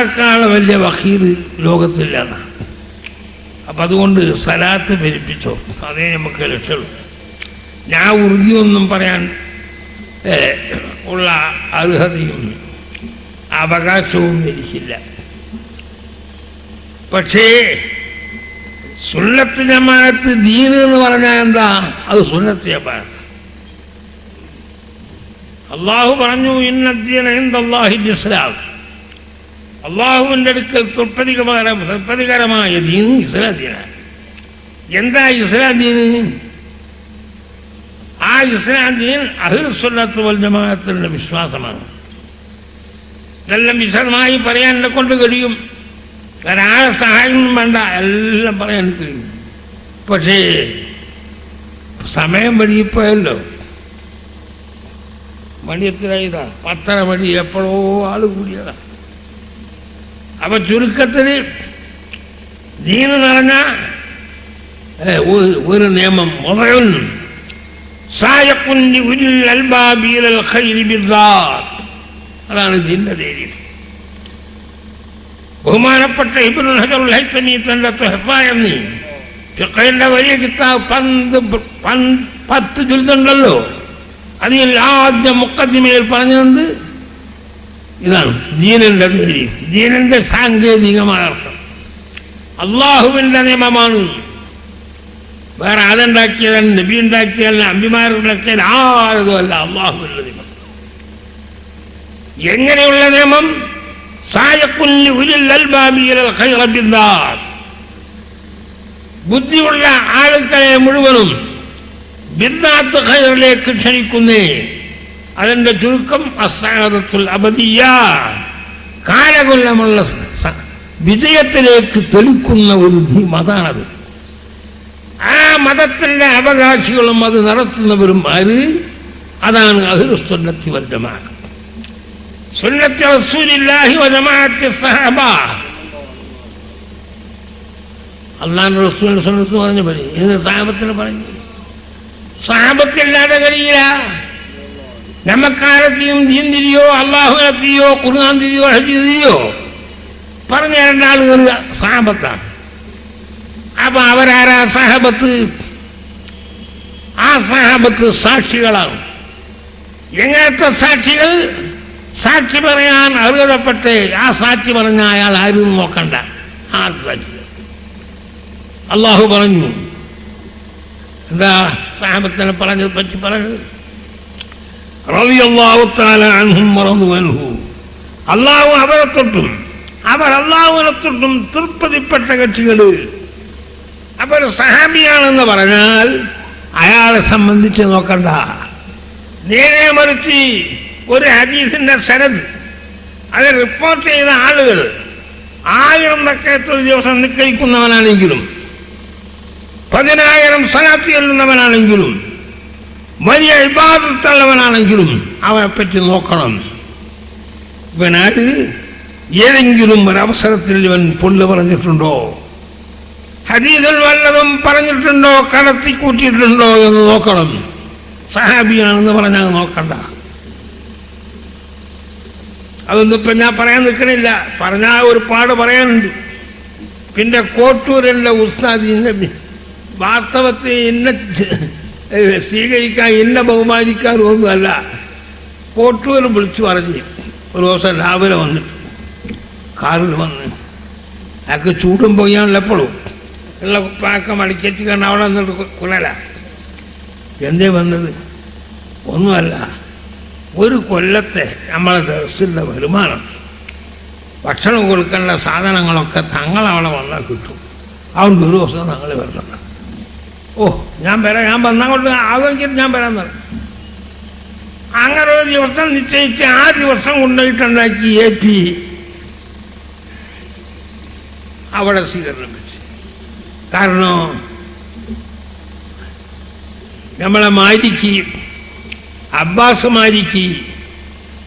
നമ്മളെക്കാൾ വലിയ വഖീർ ലോകത്തില്ല. അപ്പം അതുകൊണ്ട് സലാത്ത് പെരുപ്പിച്ചോ, അതേ നമുക്ക് ലക്ഷ്യമുള്ളൂ. ഞാൻ ഉറുദിയൊന്നും പറയാൻ ഉള്ള അർഹതയും അവകാശവും എനിക്കില്ല. പക്ഷേ സുന്നത്ത് ജമാഅത്ത് ദീൻ എന്ന് പറഞ്ഞാൽ എന്താ? അത് സുന്നത്ത് ജമാഅത്ത്. അള്ളാഹു പറഞ്ഞു, ഇന്ന ദീന ഇൻദല്ലാഹിൽ ഇസ്ലാം. അള്ളാഹുവിൻ്റെ അടുക്കൽ തൃപ്തികരമായ ദീൻ ഇസ്ലാം ദീനാണ്. എന്താ ഇസ്ലാം ദീന്? ആ ഇസ്ലാം ദീൻ അഹ്ലുസ് സുന്നത്ത് വൽ ജമാഅത്തിന്റെ വിശ്വാസമാണ്. ഇതെല്ലാം വിശദമായി പറയാൻ എന്നെ കൊണ്ട് കഴിയും. കാരണം ആ സഹായം വേണ്ട, എല്ലാം പറയാൻ കഴിയും. പക്ഷേ സമയം വഴിയിപ്പോയല്ലോ. മണി എത്രയായതാ? 10:30 മണി. എപ്പോഴോ ആള് കൂടിയതാ. അപ്പൊ ചുരുക്കത്തിന് ദീന് പറഞ്ഞ ഒരു നിയമം അതാണ് ദീന്റെ ധൈര്യം. ബഹുമാനപ്പെട്ട ഇബ്നുൽ ഹജറുൽ ഹൈതമി തന്റെ തുഹഫ എന്നീ ഫിഖഹിന്റെ വലിയ കിതാബ് 10 ജുൽദുണ്ടല്ലോ, അതിൽ ആദ്യം മുഖദ്ദിമയിൽ പറഞ്ഞത് ഇതാണ് ദീനിന്റെ ധൈര്യം. ദീനിന്റെ സാങ്കേതികമായ അർത്ഥം അള്ളാഹുവിന്റെ നിയമമാണ്. വേറെ ആരുണ്ടാക്കിയതല്ല, നബി ഉണ്ടാക്കിയതല്ല, അമ്പിമാരുണ്ടാക്കിയതല്ല, ആരതും അല്ല, അള്ളാഹുവിന്റെ നിയമം. എങ്ങനെയുള്ള നിയമം? ബുദ്ധിയുള്ള ആളുകളെ മുഴുവനും ബിദ്അത്ത് ഖൈറിലേക്ക് ക്ഷണിക്കുന്നേ. അതിന്റെ ചുരുക്കം അസ്സഅദത്തുൽ അബദിയ്യ, കാലകൊല്ലമുള്ള വിജയത്തിലേക്ക് തെളിക്കുന്ന ഒരു മതാണത്. ആ മതത്തിന്റെ അവകാശികളും അത് നടത്തുന്നവരും ആര്? അതാണ് അഹ്ലുസ് സുന്നത്തി വൽ ജമാഅത്ത്. സുന്നത്തി റസൂലില്ലാഹി വ ജമാഅത്തി സ്വഹാബ. അല്ലാഹുവിന്റെ റസൂലിന്റെ സുന്നത്ത് പറഞ്ഞു പോലെ ഇത് സഹാബത്തിന് പറഞ്ഞു. സഹാബത്തില്ലാതെ കഴിയില്ല. നമുക്കാരത്തെയും ദീൻ തിരിയോ, അള്ളാഹുവിനെ തിരിയോ, ഖുർആൻ തിരിയോ, ഹദീസ് തിരിയോ പറഞ്ഞ രണ്ടാളുകൾ സഹാബത്താണ്. അപ്പൊ അവരാരാ സഹാബത്ത്? ആ സഹാബത്ത് സാക്ഷികളാണ്. എങ്ങനത്തെ സാക്ഷികൾ? സാക്ഷി പറയാൻ അർഹതപ്പെട്ട് ആ സാക്ഷി പറഞ്ഞ അയാൾ ആരും നോക്കണ്ട. ആ സാക്ഷി അള്ളാഹു പറഞ്ഞു. എന്താ സഹാബത്തിനെ പറ്റി പറഞ്ഞത്? റളിയല്ലാഹു തആല അൻഹും വറദു അൻഹു. അള്ളാഹു അവരെ തൊട്ടും അവർ അള്ളാഹുവിനെ തൊട്ടും തൃപ്തിപ്പെട്ട കക്ഷികള്. അവർ സഹാബിയാണെന്ന് പറഞ്ഞാൽ അയാളെ സംബന്ധിച്ച് നോക്കണ്ട. നേരെ മറിച്ച് ഒരു ഹദീസിന്റെ സനദ് അത് റിപ്പോർട്ട് ചെയ്ത ആളുകൾ 1000 റക്അത്ത് ഒരു ദിവസം നിസ്കരിക്കുന്നവനാണെങ്കിലും 10,000 സ്വലാത്ത് ചൊല്ലുന്നവനാണെങ്കിലും വലിയ ഇബാദത്തുള്ളവനാണെങ്കിലും അവനെപ്പറ്റി നോക്കണം. ഇവനാര്? ഏതെങ്കിലും ഒരവസരത്തിൽ ഇവൻ പൊള്ളു പറഞ്ഞിട്ടുണ്ടോ? ഹദീസിൽ വല്ലതും പറഞ്ഞിട്ടുണ്ടോ? കടത്തിക്കൂട്ടിയിട്ടുണ്ടോ എന്ന് നോക്കണം. സഹാബിയാണെന്ന് പറഞ്ഞാൽ നോക്കണ്ട. അതൊന്നും ഇപ്പം ഞാൻ പറയാൻ നിൽക്കണില്ല. പറഞ്ഞാൽ ഒരുപാട് പറയാനുണ്ട്. പിന്നെ കോട്ടൂരിലെ ഉസ്താദിന്റെ വാസ്തവത്തിൽ എന്നെ സ്വീകരിക്കാൻ, എന്നെ ബഹുമാനിക്കാനും ഒന്നുമല്ല. കോട്ടൂർ വിളിച്ചു പറഞ്ഞ് ഒരു ദിവസം രാവിലെ വന്നിട്ട് കാറിൽ വന്ന് അയാൾക്ക് ചൂടും പോയാണല്ലോ ഉള്ള പാക്ക മടിക്കറ്റി കാരണം അവിടെ വന്നിട്ട് കുലല. എന്തേ വന്നത്? ഒന്നുമല്ല, ഒരു കൊല്ലത്തെ നമ്മളെ ദർസിൻ്റെ വരുമാനം, ഭക്ഷണം കൊടുക്കേണ്ട സാധനങ്ങളൊക്കെ തങ്ങളവിടെ വന്നാൽ കിട്ടും. അതുകൊണ്ട് ഒരു ദിവസം ഞങ്ങൾ വരണം. ഓ ഞാൻ വരാം, ഞാൻ വന്നാൽ കൊണ്ട് ആകുമെങ്കിൽ ഞാൻ വരാൻ തരാം. അങ്ങനെ ഒരു ദിവസം നിശ്ചയിച്ച് ആ ദിവസം കൊണ്ടുപോയിട്ടുണ്ടാക്കി AP അവിടെ സ്വീകരണം വെച്ച്. കാരണം നമ്മളെ മാലിക്കി, അബ്ബാസ് മാലിക്കി,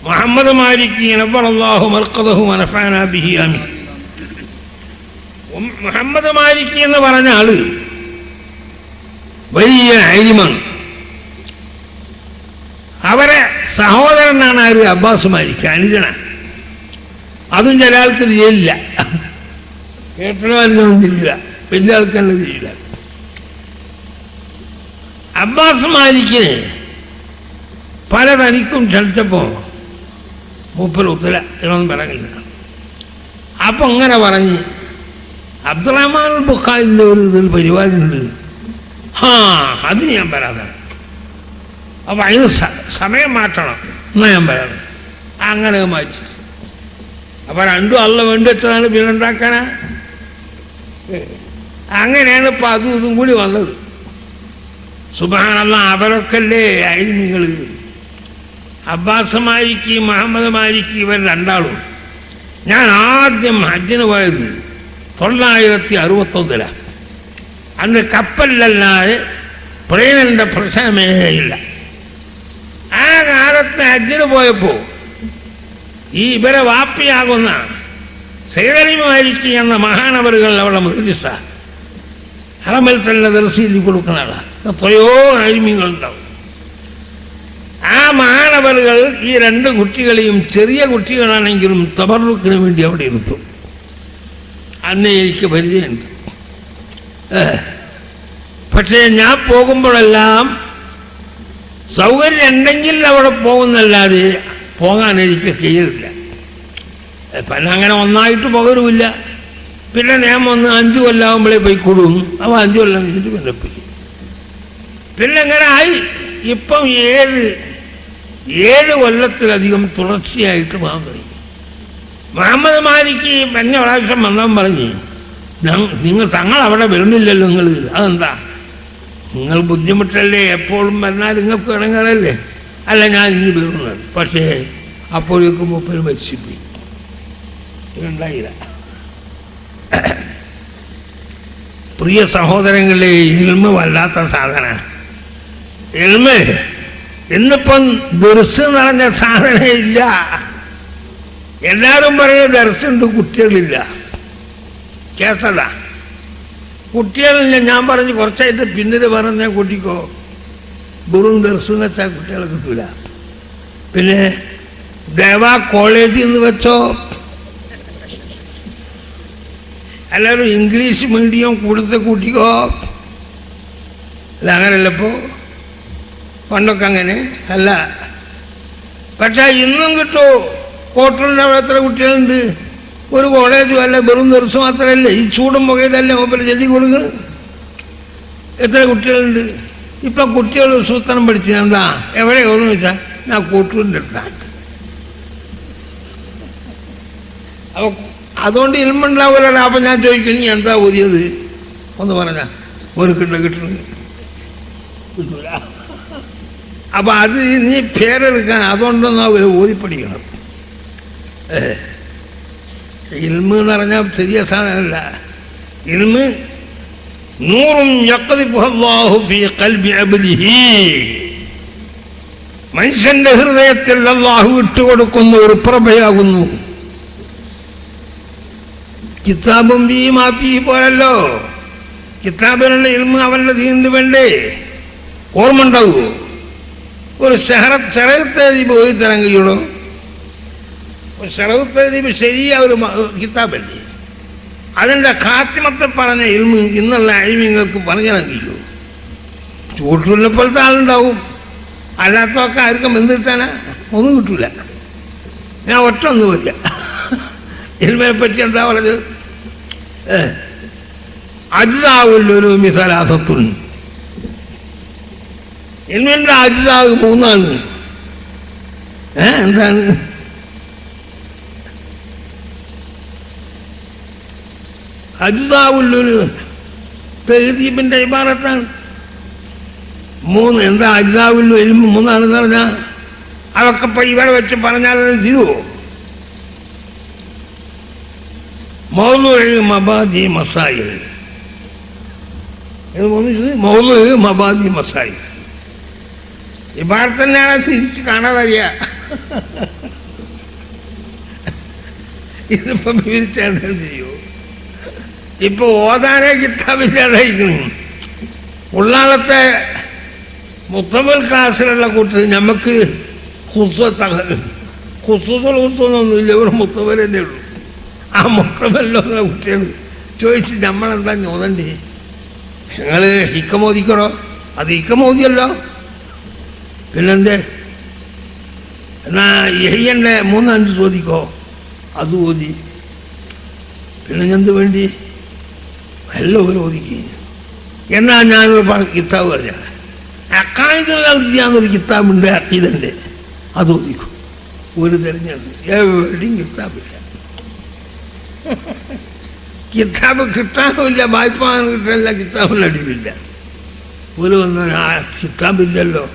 മുഹമ്മദ് മാലിക്കി നവ്വറല്ലാഹു മർഖദഹു വനഫഅനാ ബിഹി ആമീൻ. മുഹമ്മദ് മാലിക്കി എന്ന് പറഞ്ഞ ആള് വലിയ അലിമാണ്. അവരെ സഹോദരനാണ് ആര്? അബ്ബാസ് മാലിക്കി, അനുജനാണ്. അതും ചില ആൾക്ക് ചെയ്യില്ല, കേട്ടൊന്നും തിരിയില്ല, വലിയ ആൾക്ക് തന്നെ തിരിയില്ല. അബ്ബാസ് മാലിക്കിന് പല തനിക്കും ക്ഷണിച്ചപ്പോൾ മൂപ്പർ ഉത്തര എന്നൊന്നും പറഞ്ഞില്ല. അപ്പം ഇങ്ങനെ പറഞ്ഞ് അബ്ദുറഹ്മാൻ ബുഖാരിൻ്റെ ഒരു ഇതിൽ പരിപാടിയുണ്ട്, അത് ഞാൻ പറയാതെ, അപ്പം അതിന് സമയം മാറ്റണം എന്നാൽ ഞാൻ പറയാതെ, അങ്ങനെ മാറ്റി. അപ്പം രണ്ടും അല്ല വേണ്ടി വെച്ചതാണ്, പിന്നുണ്ടാക്കാനാ. അങ്ങനെയാണ് ഇപ്പം അതും ഇതും കൂടി വന്നത്. സുബ്ഹാനല്ലാഹ്, അവരൊക്കെയല്ലേ അയിൽമികൾ. അബ്ബാസ് മാലിക്ക്, മുഹമ്മദ് മാലിക്ക്, ഇവർ രണ്ടാളും. ഞാൻ ആദ്യം ഹജ്ജിന് പോയത് 961. അന്ന് കപ്പലിലല്ലാതെ പ്ലെയിനിൻ്റെ പ്രശ്നമേ ഇല്ല. ആ കാലത്ത് ഹജ്ജിന് പോയപ്പോൾ ഈ ഇവരെ വാപ്പിയാകുന്ന സൈദലി മാലിക്ക് എന്ന മഹാനവറുകൾ അവിടെ മുദ്രിസ ഹറമിൽ തന്നെ ദർശയിൽ കൊടുക്കുന്ന ആളാണ്. എത്രയോ അഴിമീങ്ങളുണ്ടാവും. ആ മഹാനവറുകൾ ഈ രണ്ട് കുട്ടികളെയും, ചെറിയ കുട്ടികളാണെങ്കിലും തബറുക്കിന് വേണ്ടി അവിടെ ഇരുത്തും. അന്ന് എനിക്ക് പരിചയമുണ്ട്. പക്ഷേ ഞാൻ പോകുമ്പോഴെല്ലാം സൗകര്യം ഉണ്ടെങ്കിൽ അവിടെ പോകുന്നല്ലാതെ പോകാൻ എനിക്ക് കഴിയില്ല. പിന്നെ അങ്ങനെ ഒന്നായിട്ട് പോകരുമില്ല. പിന്നെ നിയമം ഒന്ന് 5 കൊല്ലാകുമ്പോഴേ പോയിക്കൊടും. അപ്പോൾ 5 കൊല്ലം കഴിഞ്ഞിട്ട് പിന്നെ പോയി. പിന്നെ അങ്ങനെ ആയി. ഇപ്പം 7 കൊല്ലത്തിലധികം തുടർച്ചയായിട്ട് പോകാൻ കഴിയും. മുഹമ്മദ് മാലിക്ക് കഴിഞ്ഞ പ്രാവശ്യം വന്നാൻ പറഞ്ഞ്, നിങ്ങൾ അവിടെ വരുന്നില്ലല്ലോ, നിങ്ങൾ അതെന്താ, നിങ്ങൾ ബുദ്ധിമുട്ടല്ലേ, എപ്പോഴും വന്നാൽ നിങ്ങൾക്ക് ഇണങ്ങാറല്ലേ. അല്ല, ഞാൻ ഇനി വരുന്നത്. പക്ഷേ അപ്പോഴേക്കും മൂപ്പര് മരിച്ചുപോയി, ഉണ്ടായില്ല. പ്രിയ സഹോദരങ്ങളെ, ഇൽമ വല്ലാത്ത സാധന. ഇൽമ ഇന്നിപ്പം ദർസ് നിറഞ്ഞ സാധനം ഇല്ല. എല്ലാവരും പറയുന്നത് ദർസുണ്ട്, കുട്ടികളില്ല. കേസതാ, കുട്ടികളില്ല. ഞാൻ പറഞ്ഞ് കുറച്ചായിട്ട് പിന്നീട് പറഞ്ഞ കുട്ടിക്കോ വെറും ദർസ് എന്ന് വെച്ചാൽ കുട്ടികളെ കിട്ടൂല. പിന്നെ ദേവാ കോളേജിൽ നിന്ന് വെച്ചോ, എല്ലാവരും ഇംഗ്ലീഷ് മീഡിയം കൂടുതൽ കൂട്ടിക്കോ. അല്ല, അങ്ങനെയല്ലപ്പോൾ പണ്ടൊക്കെ അങ്ങനെ അല്ല. പക്ഷേ ഇന്നും കിട്ടുമോ? കോട്ടറിൻ്റെ അവിടെ എത്ര കുട്ടികളുണ്ട്? ഒരു കോളേജും അല്ല, വെറും ദർസ് മാത്രമല്ല. ഈ ചൂടും പുകയിലല്ലേ മൊബൈൽ ചെല്ലി കൊടുക്കുന്നത്. എത്ര കുട്ടികളുണ്ട്? ഇപ്പം കുട്ടികൾ സൂത്രം പഠിച്ചു എന്താ എവിടെയോന്ന് വെച്ചാൽ ഞാൻ കോട്ടൂരിൻ്റെ അടുത്താണ്. അപ്പോൾ അതുകൊണ്ട് ഇൽമുണ്ടാവില്ല. അപ്പം ഞാൻ ചോദിക്കും, നീ എന്താ ഓതിയത് ഒന്ന് പറഞ്ഞാൽ ഒരു കിട്ടുന്നത് കിട്ടൂല. അപ്പം അത് നീ പേരെടുക്കാൻ അതുകൊണ്ടൊന്നും അവർ ഓതിപ്പടിക്കണം. ഇൽമ് എന്ന് പറഞ്ഞാൽ ചെറിയ സാധനമല്ല. ഇൽമ് നൂറും യഖ്ദിഫുഹു ഫീ ഖൽബി അബ്ദിഹി, മനുഷ്യന്റെ ഹൃദയത്തിൽ അല്ലാഹു ഇട്ടുകൊടുക്കുന്ന ഒരു പ്രഭയാകുന്നു. കിതാബും ബി മാഫി പോലല്ലോ. കിതാബിനുള്ള ഇൽമ് അവന്റെ ദീനിന് വേണ്ടേ? ഓർമ്മ ഉണ്ടാവുമോ? ഒരു ശരത്തേദീപ് പോയി തരാൻ കഴിയുള്ളൂ. ശരത്തേദീപ് ശരിയാ ഒരു കിതാബല്ലേ. അതിൻ്റെ ഖാത്തിമത്തെ പറഞ്ഞ ഇൽമ് ഇന്നുള്ള അഴിമീങ്ങൾക്ക് പറഞ്ഞു കഴിയുമോ? ചൂട്ടുള്ള പോലത്തെ ആളുണ്ടാവും. അല്ലാത്തതൊക്കെ ആർക്കും എന്ത് കിട്ടാനാ? ഒന്നും കിട്ടൂല. ഞാൻ ഒറ്റ ഒന്ന് മതിയ ഇൽമിനെ പറ്റി എന്താ പറഞ്ഞത്? അജ്സാവുല്ലൊരു മിസലാസത്തുൻ. ഇൽമിൻ്റെ അജ്സാവ് 3 എന്താണ്? അജ്സാവുല്ലൊരു തഹ്ദീബിൻ്റെ ഇബാറത്താണ് 3. എന്താ അജ്സാവുല്ലു ഇൽമ് 3 പറഞ്ഞാൽ അതൊക്കെ ഇപ്പം ഇവിടെ വെച്ച് പറഞ്ഞാൽ തീരുവോ? മൗദൂഉ മബാദി മസായിൽ. മൗദൂഉ മബാദി മസായിൽ ഇബാറത്തന്നെയാണ് തിരിച്ച് കാണാതറിയ. ഇതിപ്പം വിവരിച്ചാൽ ചെയ്യൂ. ഇപ്പൊ ഓതാനേ കിതാബില്ലാതായിരിക്കണം. ഉള്ളാളത്തെ മുത്തമൽ ക്ലാസ്സിലുള്ള കൂട്ടത്തിൽ നമുക്ക് കുസൂസൊന്നുമില്ല, ഒരു മുത്തവർ തന്നെ ഉള്ളൂ. ആ മുത്തവല്ലോ കുട്ടികൾ ചോദിച്ച് നമ്മളെന്താ ഞോതണ്ടേ, ഞങ്ങൾ ഹിക്കമോദിക്കണോ? അത് ഹിക്കമോദിയല്ലോ, പിന്നെന്തേ? എന്നാ യഹിയൻ്റെ 3-5 ചോദിക്കോ, അത് ഓതി. പിന്നെ എന്ത് വേണ്ടി എല്ലാം ഓദിക്കുക. എന്നാ ഞാനൊരു കിതാബ് പറഞ്ഞാൽ അക്കായിദുന്നൊരു കിതാബുണ്ട്, അക്കീദൻ്റെ, അത് ഓദിക്കും. ഒരു തിരഞ്ഞെടുത്ത് എവിടെയും കിതാബില്ല. കിതാബ് കിട്ടാനുമില്ല, വായ്പാൻ കിട്ടാനില്ല, കിതാബിന് അടിവില്ല. ഒരു വന്ന ആ കിതാബില്ലല്ലോ,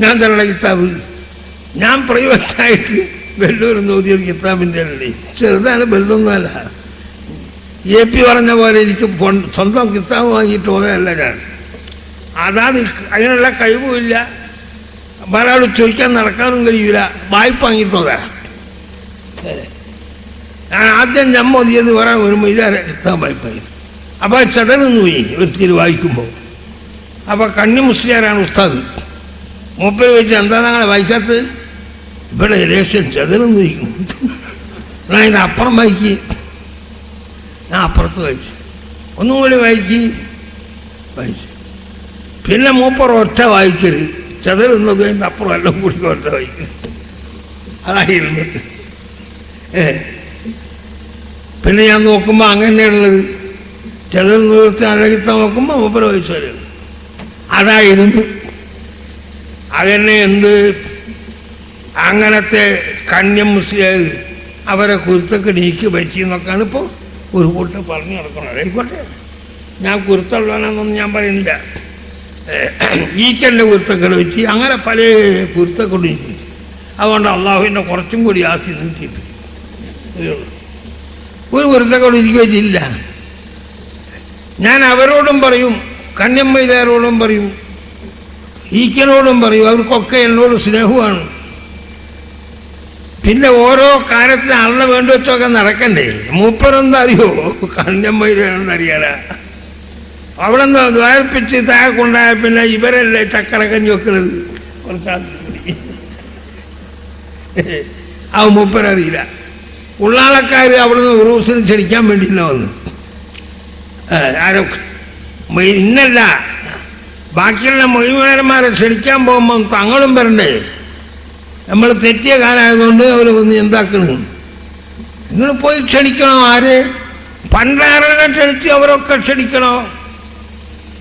ഞാൻ തരണ കിതാബ് ഞാൻ പ്രൈവറ്റായിട്ട് വെല്ലൂരിൽ ഓതിയത് കിതാബിൻ്റെ അല്ലേ, ചെറുതാണ്, വലുതൊന്നുമല്ല. AP പറഞ്ഞ പോലെ എനിക്ക് സ്വന്തം കിതാബ് വാങ്ങിയിട്ട് ഓതല്ല ഞാൻ. അതാണ് അതിനുള്ള കഴിവുമില്ല, ഒരാൾ ചോദിക്കാൻ നടക്കാനും കഴിയില്ല, വായ്പ വാങ്ങിയിട്ടോതാ. ആദ്യം ഞമ്മ ഓതിയത് പറയാൻ വരുമ്പോൾ ഇതാരെ കിതാബ് വായ്പായി. അപ്പോൾ ചതനൊന്നു പോയി ഒരിക്കൽ വായിക്കുമ്പോൾ. അപ്പോൾ കണ്ണി മുസ്ലിയാരാണ് ഉസ്താദ്. മൂപ്പര് വെച്ച് എന്താ ഞങ്ങളെ വായിക്കാത്തത്? ഇവിടെ ഇലക്ഷൻ ചതനൊന്നു വയ്ക്കുന്നു, ഞാൻ ഇത് അപ്പുറം വായിക്കി. ഞാൻ അപ്പുറത്ത് വായിച്ചു, ഒന്നും കൂടി വായിച്ചു. പിന്നെ മൂപ്പർ ഒറ്റ വായിക്കരുത്, ചതറുന്നത് അതിൻ്റെ അപ്പുറം എല്ലാം കൂടി ഒറ്റ വായിക്കരുത്, അതായിരുന്നു. പിന്നെ ഞാൻ നോക്കുമ്പോൾ അങ്ങനെയുള്ളത് ചതർ നിർത്തി അഴകിത്താൻ നോക്കുമ്പോൾ മൂപ്പർ വായിച്ചു വരുന്നത് അതായിരുന്നു. അങ്ങനെ എന്ത് അങ്ങനത്തെ കന്യം മുസ്ലിം അവരെ കുരുത്തൊക്കെ നീക്കി പറ്റിയെന്നൊക്കെയാണ് ഇപ്പോൾ ഒരു കൂട്ടം പറഞ്ഞു നടക്കുന്നത്. ആയിക്കോട്ടെ, ഞാൻ കുരുത്തുള്ളവനാണെന്നൊന്നും ഞാൻ പറയുന്നില്ല. ഈക്കൻ്റെ കുരുത്തക്കേട് വെച്ച് അങ്ങനെ പല കുരുത്തക്കേട് നീക്കി. അതുകൊണ്ട് അള്ളാഹുവിൻ്റെ കുറച്ചും കൂടി ആസ്തി നീട്ടിയിട്ട് ഒരു കുരുത്തക്കേട് എനിക്ക് വെച്ചില്ല. ഞാൻ അവരോടും പറയും, കന്യമ്മയിലാരോടും പറയും, ഈക്കനോടും പറയും, അവർക്കൊക്കെ എന്നോട് സ്നേഹമാണ്. പിന്നെ ഓരോ കാര്യത്തിന് അള്ള വേണ്ടി വെച്ചൊക്കെ നടക്കണ്ടേ. മൂപ്പരെന്താ അറിയോ, കന്യമ്മയിലെന്നറിയാല. അവിടെ നിന്ന് ദ്വാരപ്പിച്ച് താഴെ കൊണ്ടായ പിന്നെ ഇവരല്ലേ ചക്കരക്കഞ്ഞി വെക്കുന്നത്. ആ മൂപ്പരറിയില്ല. ഉള്ളാളക്കാർ അവിടെ നിന്ന് ഉറൂസിന് ക്ഷണിക്കാൻ വേണ്ടിയില്ല വന്ന്. ആരൊക്കെ ഇന്നല്ല, ബാക്കിയുള്ള മൊഴിമാരന്മാരെ ക്ഷണിക്കാൻ പോകുമ്പം തങ്ങളും വരണ്ടേ. നമ്മൾ തെറ്റിയ കാലമായതുകൊണ്ട് അവർ വന്ന് എന്താക്കണം, നിങ്ങൾ പോയി ക്ഷണിക്കണോ? ആര് പണ്ടാരനെ ക്ഷണിച്ച് അവരൊക്കെ ക്ഷണിക്കണോ?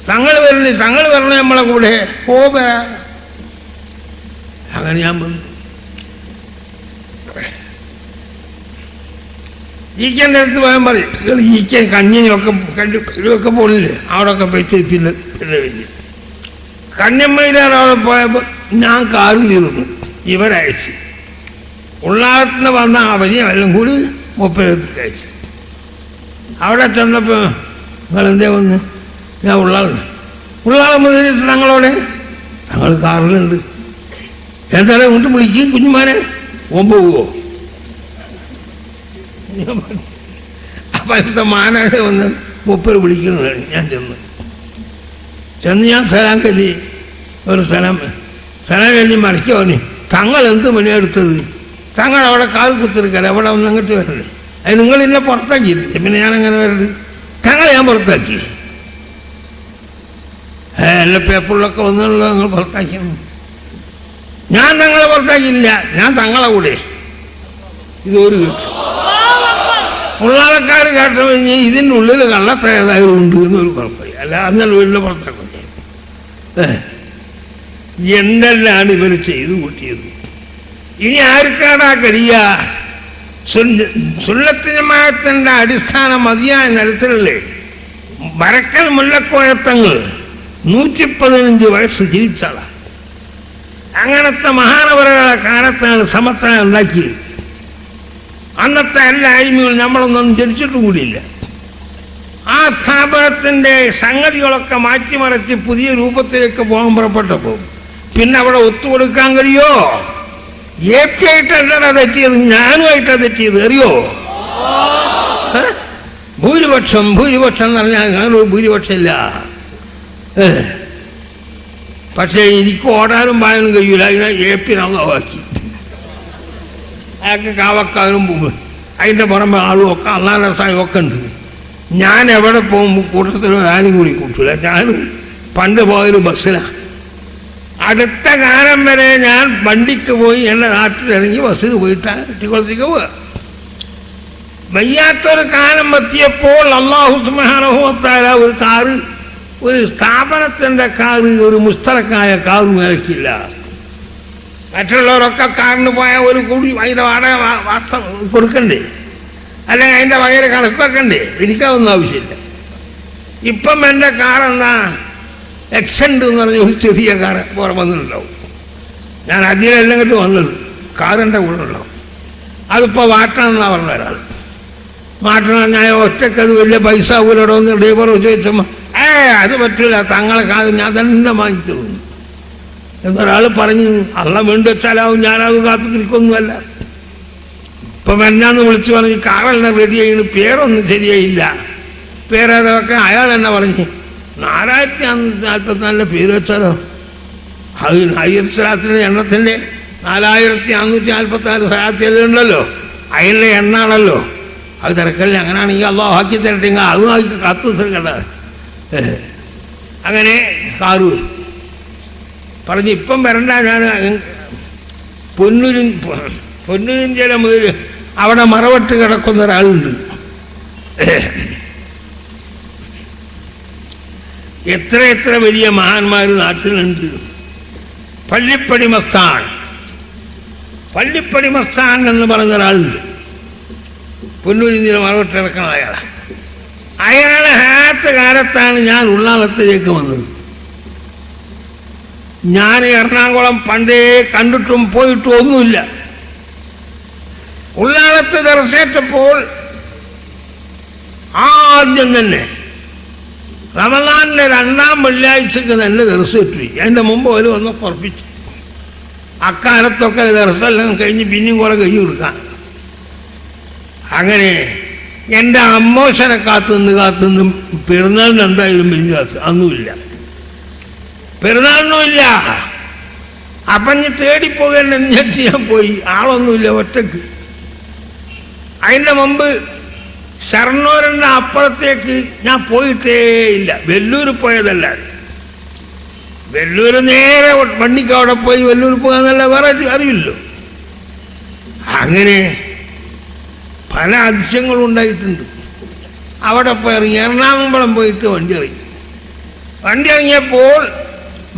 തങ്ങൾ വരണേ, തങ്ങൾ വരണേ നമ്മളെ കൂടെ പോവ. അങ്ങനെ ഞാൻ വന്നു. ഈക്കൻ്റെ അടുത്ത് പോയാൻ പറയും, ഈക്കൻ കഞ്ഞിനൊക്കെ ഇതൊക്കെ പോണില്ലേ, അവിടെയൊക്കെ പോയിട്ട് പിന്നെ വലിയ കന്യമ്മയിലാണ്. അവിടെ പോയപ്പോൾ ഞാൻ കാറിൽ ഇരുന്നു, ഇവരയച്ചു. ഉള്ളാളത്തിന് വന്ന അവധി എല്ലാം കൂടി മുപ്പരത്തേക്ക് അയച്ചു. അവിടെ ചെന്നപ്പോൾ നിങ്ങളെന്തേ വന്ന്? ഞാൻ ഉള്ളാളെ മുതൽ തങ്ങളോടെ തങ്ങൾ കാറിലുണ്ട്. എന്തായാലും ഇങ്ങോട്ട് വിളിക്കും കുഞ്ഞുമാനെ, ഓമ്പ് പോവോ? അപ്പം അടുത്ത മാനാട് വന്ന് മുപ്പര് വിളിക്കുന്നതാണ്. ഞാൻ ചെന്ന് ഞാൻ സലാം കല്ലി ഒരു സലാം കഴിഞ്ഞ് മറിക്കോനി തങ്ങൾ എന്ത് മണിയെടുത്തത്? തങ്ങൾ അവിടെ കാൽ കുത്തിരിക്കല, അവിടെ ഒന്ന് അങ്ങോട്ട് വരണ്ടേ? അത് നിങ്ങൾ എന്നെ പുറത്താക്കിയില്ലേ, പിന്നെ ഞാനങ്ങനെ വരരുത്? തങ്ങളെ ഞാൻ പുറത്താക്കി. എല്ലാ പേപ്പറിലൊക്കെ വന്നുള്ള നിങ്ങൾ പുറത്താക്കിയാണ്. ഞാൻ തങ്ങളെ പുറത്താക്കിയില്ല, ഞാൻ തങ്ങളെ കൂടെ. ഇതൊരു കേട്ടു ഉള്ളാളക്കാർ കേട്ടോ, ഇതിൻ്റെ ഉള്ളിൽ കള്ളത്തേതായതുണ്ട് എന്നൊരു കുഴപ്പമില്ല. അല്ല അന്നല്ല വീടിൻ്റെ പുറത്താക്കുന്നത്. എന്തെല്ലാം ഇവർ ചെയ്തു കൂട്ടിയത്. ഇനി ആർക്കാടാ കഴിയ? സുന്നത്ത് ജമാഅത്തിന്റെ അടിസ്ഥാനം മതിയായ നിലത്തിലല്ലേ. വരക്കൽ മുല്ലക്കോയത്തങ്ങൾ 115 വയസ്സ് ജീവിച്ചാളാണ്. അങ്ങനത്തെ മഹാനവരുടെ കാലത്താണ് സമത്വം ഉണ്ടാക്കിയത്. അന്നത്തെ എല്ലാ അഴിമകളും നമ്മളൊന്നും ജനിച്ചിട്ടും കൂടിയില്ല. ആ സ്ഥാപനത്തിൻ്റെ സംഗതികളൊക്കെ മാറ്റിമറിച്ച് പുതിയ രൂപത്തിലേക്ക് പോകാൻ പുറപ്പെട്ടപ്പോൾ പിന്നെ അവിടെ ഒത്തുകൊടുക്കാൻ കഴിയോ? AP ആയിട്ടല്ലടാ തെറ്റിയത്, ഞാനുമായിട്ടാണ് തെറ്റിയത്. അറിയോ? ഭൂരിപക്ഷം എന്ന് പറഞ്ഞാൽ ഞാനൊരു ഭൂരിപക്ഷമില്ല. പക്ഷേ എനിക്ക് ഓടാനും പായാനും കഴിയൂല. അതിനെ AP നന്നാക്കി അയാൾക്ക് കാവക്കാരും അതിൻ്റെ പുറമെ ആളും ഒക്കെ അള്ളാഹുവിൻ്റെ സഹായമൊക്കെ ഉണ്ട്. ഞാൻ എവിടെ പോകുമ്പോൾ കൂട്ടത്തിൽ ഒരാളും കൂടി കൂട്ടില്ല. ഞാൻ പണ്ട് പോയൊരു ബസ്സിലാണ്. അടുത്ത കാലം വരെ ഞാൻ വണ്ടിക്ക് പോയി എൻ്റെ നാട്ടിലിറങ്ങി ബസ്സിന് പോയിട്ടാണ് കുട്ടിക്കുളത്തേക്ക് പോവുക. വയ്യാത്തൊരു കാലം എത്തിയപ്പോൾ അല്ലാഹു സുബ്ഹാനഹു വ തആല ഒരു കാറ്, ഒരു സ്ഥാപനത്തിൻ്റെ കാറ്, ഒരു മുസ്തറക്കായ കാറ് ഇറക്കില്ല. മറ്റുള്ളവരൊക്കെ കാറിന് പോയാൽ ഒരു കൂടി അതിൻ്റെ വാടക കൊടുക്കണ്ടേ, അല്ലെങ്കിൽ അതിൻ്റെ വകയിൽ കണക്ക് വെക്കണ്ടേ? എനിക്കതൊന്നും ആവശ്യമില്ല. ഇപ്പം എൻ്റെ കാറെന്നാ എക്സെൻഡ് എന്ന് പറഞ്ഞ ഒരു ചെറിയ കാറ് പുറം വന്നിട്ടുണ്ടാവും. ഞാൻ അതിലെല്ലാം ഇങ്ങോട്ട് വന്നത് കാറിൻ്റെ കൂടെ ഉണ്ടാവും. അതിപ്പോൾ മാറ്റണമെന്നാണ് പറഞ്ഞ ഒരാൾ. മാറ്റണം, ഞാൻ ഒറ്റക്കത് വലിയ പൈസ പോലെടോ എന്ന് ഡ്രൈവർ ചോദിച്ചപ്പോൾ അത് പറ്റില്ല, തങ്ങളെ കാത് ഞാൻ തന്നെ വാങ്ങിത്തരുന്നു എന്നൊരാൾ പറഞ്ഞു. അള്ള വീണ്ടും വെച്ചാലാവും, ഞാനത് കാത്തു തിരിക്കൊന്നുമല്ല. ഇപ്പം എന്നാന്ന് വിളിച്ച് പറഞ്ഞ് കാറെല്ലാം റെഡി ചെയ്യുന്നു, പേരൊന്നും ശരിയായില്ല, പേരതൊക്കെ അയാൾ തന്നെ പറഞ്ഞ് 4444 പേര് വെച്ചാലോ. അത് ഹയ്യത്ത് സ്വലാത്തിൻ്റെ എണ്ണത്തിൻ്റെ 4544 സ്വലാത്തുകളുണ്ടല്ലോ, അതിൻ്റെ എണ്ണാണല്ലോ. അത് തിരക്കല്ലേ. അങ്ങനെയാണെങ്കിൽ അള്ളാഹു ആക്കി തരട്ടെങ്കിൽ അതും ആക്കി കാത്തു തീർക്കണ്ട. അങ്ങനെ കാറ് വരും പറഞ്ഞ് ഇപ്പം വരണ്ട, ഞാൻ പൊന്നുരിഞ്ചില മുതൽ അവിടെ മറവട്ട് കിടക്കുന്ന ഒരാളുണ്ട്. എത്ര വലിയ മഹാന്മാർ നാട്ടിലുണ്ട്. പള്ളിപ്പടി മസ്താൻ എന്ന് പറഞ്ഞ ഒരാളുണ്ട്. പൊന്നൂരിഞ്ചില മറവട്ട് കിടക്കണ അയാളെ ഹാത്ത് കാലത്താണ് ഞാൻ ഉള്ളാളത്തിലേക്ക് വന്നത്. ഞാൻ എറണാകുളം പണ്ടേ കണ്ടിട്ടും പോയിട്ടും ഒന്നുമില്ല. ഉള്ളാളത്ത് ദർശിച്ചപ്പോൾ ആദ്യം തന്നെ റമദാനിലെ 2ാം വെള്ളിയാഴ്ചക്ക് തന്നെ ദർശിച്ചു. അതിൻ്റെ മുമ്പ് ഒരു ഒന്ന് ഉറപ്പിച്ചു. അക്കാലത്തൊക്കെ ദർശനം കഴിഞ്ഞ് പിന്നെയും കുറെ കഴിഞ്ഞ് കൊടുക്കാം. അങ്ങനെ എൻ്റെ അമ്മോശനെ കാത്തുനിന്ന് പെരുന്നാളിന് എന്തായാലും വലിയ കാത്ത് അന്നുമില്ല, പെരുന്നാളിനുമില്ല. അപ്പം ഞാൻ തേടിപ്പോകേണ്ട ഞാൻ പോയി, ആളൊന്നുമില്ല, ഒറ്റക്ക്. അതിൻ്റെ മുമ്പ് ഷർണൂരിൻ്റെ അപ്പുറത്തേക്ക് ഞാൻ പോയിട്ടേ ഇല്ല. വെല്ലൂർ പോയതല്ല, വെല്ലൂർ നേരെ വണ്ടിക്ക് അവിടെ പോയി വെല്ലൂർ പോകാന്നല്ല വേറെ അറിയില്ലോ. അങ്ങനെ പല അതിശയങ്ങളും ഉണ്ടായിട്ടുണ്ട്. അവിടെ പോയി ഇറങ്ങി എറണാകുളം പോയിട്ട് വണ്ടി ഇറങ്ങിയപ്പോൾ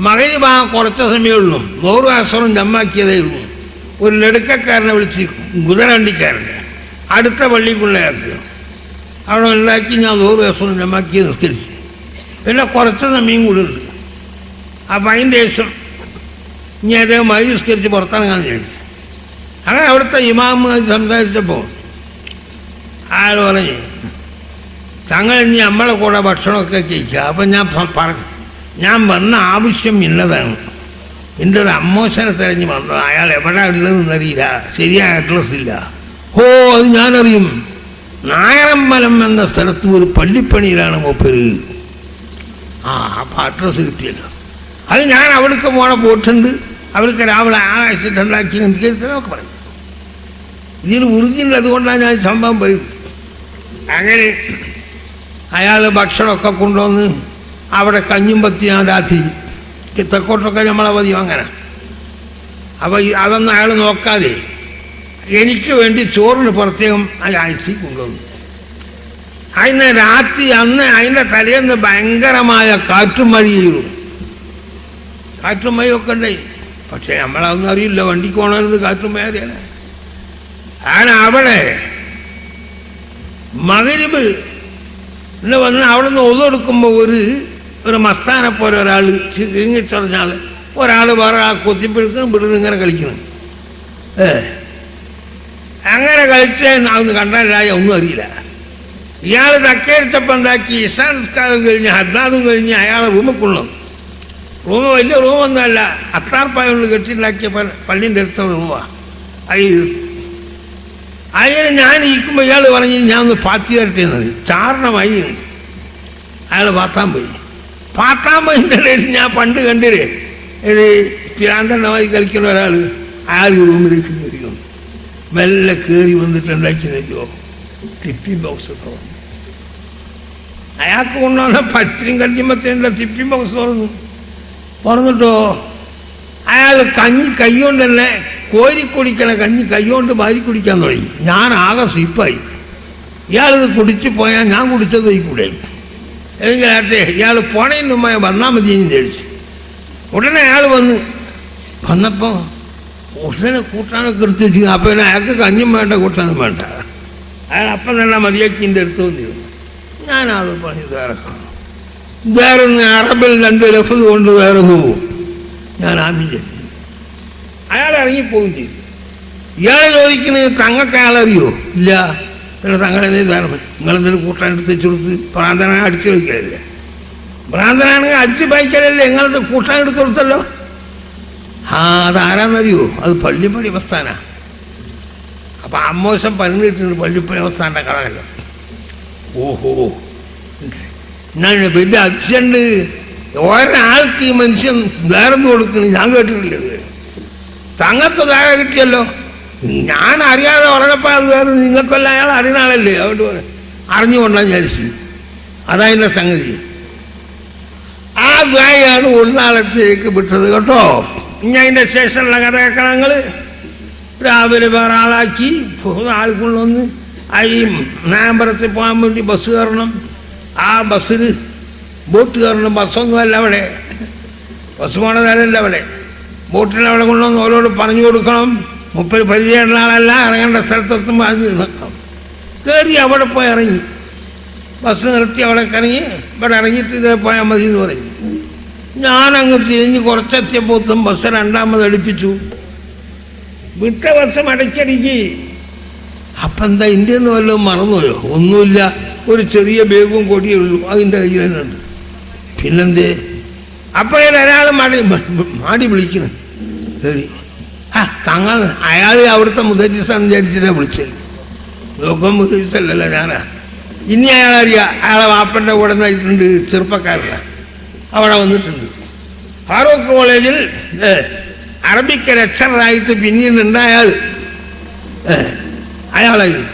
മകരിബ് കുറച്ച സമയമുള്ളൂ. 100 അസറും ജമ്മാക്കിയതായിരുന്നു. ഒരു ലടുക്കക്കാരനെ വിളിച്ച്, കുതിരവണ്ടിക്കാരനെ അടുത്ത പള്ളിക്കുള്ളയാക്കി അവിടെ ഉണ്ടാക്കി ഞാൻ 100 അസറും ജമ്മാക്കി നിസ്കരിച്ചു. പിന്നെ കുറച്ച് സമയം കൂടി ഉണ്ട്. അപ്പം അതിൻ്റെ ശേഷം ഇനി അദ്ദേഹം നിസ്കരിച്ച് പുറത്തിറങ്ങാൻ ചോദിച്ചു. അങ്ങനെ അവിടുത്തെ ഇമാമ് സംസാരിച്ചപ്പോൾ അയാൾ പറഞ്ഞു, തങ്ങൾ ഇനി നമ്മളെ കൂടെ ഭക്ഷണമൊക്കെ കഴിക്കുക. അപ്പം ഞാൻ വന്ന ആവശ്യം ഇന്നതാണ്. എൻ്റെ ഒരു അമ്മോശനെ തിരഞ്ഞ് വന്നത്. അയാൾ എവിടെ ഉള്ളതെന്നറിയില്ല, ശരിയായ അഡ്രസ് ഇല്ല. അത് ഞാനറിയും. നായരമ്പലം എന്ന സ്ഥലത്ത് ഒരു പള്ളിപ്പണിയിലാണ് മൂപ്പര്. അപ്പം അഡ്രസ്സ് കിട്ടിയല്ലോ. അത് ഞാൻ അവിടേക്ക് പോയിട്ടുണ്ട്. അവർക്ക് രാവിലെ ആഴ്ചയിട്ടുണ്ടാക്കി ഒക്കെ പറയും. ഇതിന് ഉറുതിയുണ്ട്, അതുകൊണ്ടാണ് ഞാൻ സംഭവം പറയും. അങ്ങനെ അയാൾ ഭക്ഷണമൊക്കെ കൊണ്ടുവന്ന് അവിടെ കഞ്ഞും പത്തി ഞാൻ രാത്രി തെക്കോട്ടൊക്കെ നമ്മളെ മതി അങ്ങനെ. അപ്പോൾ അതൊന്നും അയാൾ നോക്കാതെ എനിക്ക് വേണ്ടി ചോറിന് പ്രത്യേകം അയച്ച് കൊണ്ടുവന്നു. അതിന് രാത്രി അന്ന് അതിൻ്റെ തലേന്ന് ഭയങ്കരമായ കാറ്റും മഴയും ഉണ്ടായി. പക്ഷേ നമ്മളതൊന്നും അറിയില്ല, വണ്ടിക്ക് പോകണത് കാറ്റും മഴ അറിയാൻ. അങ്ങനെ അവിടെ മഗ്‌രിബ് വന്ന് അവിടെ നിന്ന് ഒതെടുക്കുമ്പോൾ ഒരു മസ്താനെ പോലെ ഒരാൾ ഇങ്ങിച്ചറിഞ്ഞാൽ ഒരാൾ വേറെ കൊത്തിപ്പിടിക്കണം, വിടുന്ന് ഇങ്ങനെ കളിക്കണം. അങ്ങനെ കളിച്ച് അതൊന്ന് കണ്ടാലായ ഒന്നും അറിയില്ല. ഇയാൾ തക്കേടിച്ചപ്പം എന്താക്കി, ഇശാ നിസ്കാരം കഴിഞ്ഞ് ഹദ്ദാദും കഴിഞ്ഞ് അയാളെ റൂമിൽ കൊള്ളും. റൂമ് വലിയ റൂമൊന്നുമല്ല, അത്താർപ്പായോണ്ട് കെട്ടിണ്ടാക്കിയ പള്ളിൻ്റെ അടുത്തുള്ള റൂമാണ്. അതിന് ഞാൻ ഇരിക്കുമ്പോൾ ഇയാൾ പറഞ്ഞ് ഞാൻ ഒന്ന് പാത്തി തരട്ടേന്നത്. ചാരണമായി അയാൾ പാത്താൻ പോയിൻ്റെ ഇടയിൽ ഞാൻ പണ്ട് കണ്ടില്ലേ ഇത് പിരാന്തണ്ണമായി കളിക്കുന്ന ഒരാൾ അയാൾ ഈ റൂമിലേക്ക് കയറിയുന്നു. മെല്ലെ കയറി വന്നിട്ടുണ്ടാക്കിയോ ടിഫിൻ ബോക്സ് തുറന്നു. അയാൾക്ക് കൊണ്ടുവന്ന പച്ചരിയും കഞ്ഞിമത്തേണ്ട ടിഫിൻ ബോക്സ് തുറന്നിട്ടോ അയാൾ കഞ്ഞി കൈകൊണ്ട് തന്നെ കോരി കുടിക്കണ കഞ്ഞി കൈകൊണ്ട് വാരി കുടിക്കാൻ തുടങ്ങി. ഞാൻ ആകെ സ്വീപ്പായി. ഇയാളിത് കുടിച്ച് പോയാൽ ഞാൻ കുടിച്ചത് വയ്ക്കൂടെ, അല്ലെങ്കിൽ ആട്ടെ ഇയാൾ പോണതിന് മുമ്പ് വന്നാൽ മതി എന്ന് വിചാരിച്ചു. ഉടനെ അയാൾ വന്നപ്പോൾ ഉടനെ കൂട്ടാനൊക്കെ എടുത്ത് വെച്ചു. അപ്പം അയാൾക്ക് കഞ്ഞും വേണ്ട കൂട്ടാനും വേണ്ട. അയാൾ അപ്പം തന്നെ മതിയാക്കി എൻ്റെ അടുത്ത് വന്നിരുന്നു. ഞാൻ ആൾ പണി വേറെ അറബിൽ 2 ലഫ്സ് കൊണ്ട് വേറെ പോകും. ഞാൻ ആമീൻ ചെയ്തു. അയാൾ ഇറങ്ങിപ്പോവുകയും ചെയ്തു. ഇയാൾ ചോദിക്കുന്നത് തങ്ങൾക്ക് അയാളറിയോ? ഇല്ല. പിന്നെ തങ്ങളെന്തേ ധാരണ നിങ്ങളെന്തെങ്കിലും കൂട്ടാൻ എടുത്ത് വെച്ചുകൊടുത്ത് ഭ്രാന്തനാണ് അടിച്ചു വയ്ക്കലല്ലേ? ഭ്രാന്തനാണെങ്കിൽ അടിച്ചു വായിക്കലല്ലേ? നിങ്ങളത് കൂട്ടാൻ എടുത്ത് കൊടുത്തല്ലോ. അതാരാന്നറിയോ? അത് പള്ളിപ്പടി പ്രസ്ഥാനാ. അപ്പം അമ്മോശം പറഞ്ഞിട്ടുണ്ട് പള്ളിപ്പടി പ്രസ്ഥാൻ്റെ കഥകല്ലോ. ഓഹോ, ഞാൻ വലിയ അതിശയുണ്ട്. ഒരാൾക്ക് ഈ മനുഷ്യൻ ധാരന്ന് കൊടുക്കണ ഞാൻ കേട്ടിട്ടില്ല. തങ്ങൾക്ക് ധാര കിട്ടിയല്ലോ. ഞാൻ അറിയാതെ പറഞ്ഞപ്പോൾ അത് വേറെ നിങ്ങൾക്കല്ല അയാൾ അറിയുന്ന ആളല്ലേ, അതുകൊണ്ട് അറിഞ്ഞുകൊണ്ടാണ് വിചാരിച്ചു. അതതിൻ്റെ സംഗതി. ആ ദ്വായാണ് ഉൾനാളത്തേക്ക് വിട്ടത് കേട്ടോ. ഇനി അതിൻ്റെ ശേഷമുള്ള കഥ കേൾക്കണങ്ങൾ രാവിലെ വേറെ ആളാക്കി ആൾക്കൊണ്ടൊന്ന് ഈ നാമ്പറത്തിൽ പോകാൻ വേണ്ടി ബസ് കയറണം. ആ ബസ്സിൽ ബോട്ട് കയറണം. ബസ്സൊന്നുമല്ല അവിടെ, ബസ് പോണ നേരമല്ല അവിടെ. ബോട്ടിൽ അവിടെ കൊണ്ടുവന്ന് ഓരോട് പറഞ്ഞു കൊടുക്കണം. 30 പരിചയമുള്ള ആളല്ല. ഇറങ്ങേണ്ട സ്ഥലത്തെത്തുമ്പോൾ അത് നിൽക്കണം. കയറി അവിടെ പോയി ഇറങ്ങി. ബസ് നിർത്തി അവിടെ ഇറങ്ങി ഇവിടെ ഇറങ്ങിയിട്ട് ഇതേ പോയാൽ മതി എന്ന് പറയും. ഞാനങ്ങ് തിരിഞ്ഞ് കുറച്ചെത്തിയപ്പോത്തും ബസ് 2ാമത് അടുപ്പിച്ചു. വിട്ട ബസ് മടക്കടിക്ക്. അപ്പം എന്താ ഇന്ത്യയിൽ നിന്ന് വല്ലതും മറന്നുപോയോ? ഒന്നുമില്ല, ഒരു ചെറിയ ബേഗും കൊടിയേ ഉള്ളൂ, അതിൻ്റെ കയ്യിൽ തന്നെ ഉണ്ട്. പിന്നെന്തേ? അപ്പോഴൊരാൾ മാടി വിളിക്കുന്നു. ശരി, തങ്ങൾ അയാൾ അവിടുത്തെ മുദരിസാന്ന് വിചാരിച്ചിട്ടാണ് വിളിച്ചത്. ലോകം മുദരിസല്ലല്ലോ ഞാനാ. ഇനി അയാളറിയാം, അയാളെ വാപ്പൻ്റെ കൂടെ നിന്നിട്ടുണ്ട്, ചെറുപ്പക്കാരനാണ്, അവിടെ വന്നിട്ടുണ്ട്. ഫാറൂഖ് കോളേജിൽ അറബിക്ക് ലെക്ചറായിട്ട് പിന്നീടുണ്ട് അയാളായിരുന്നു.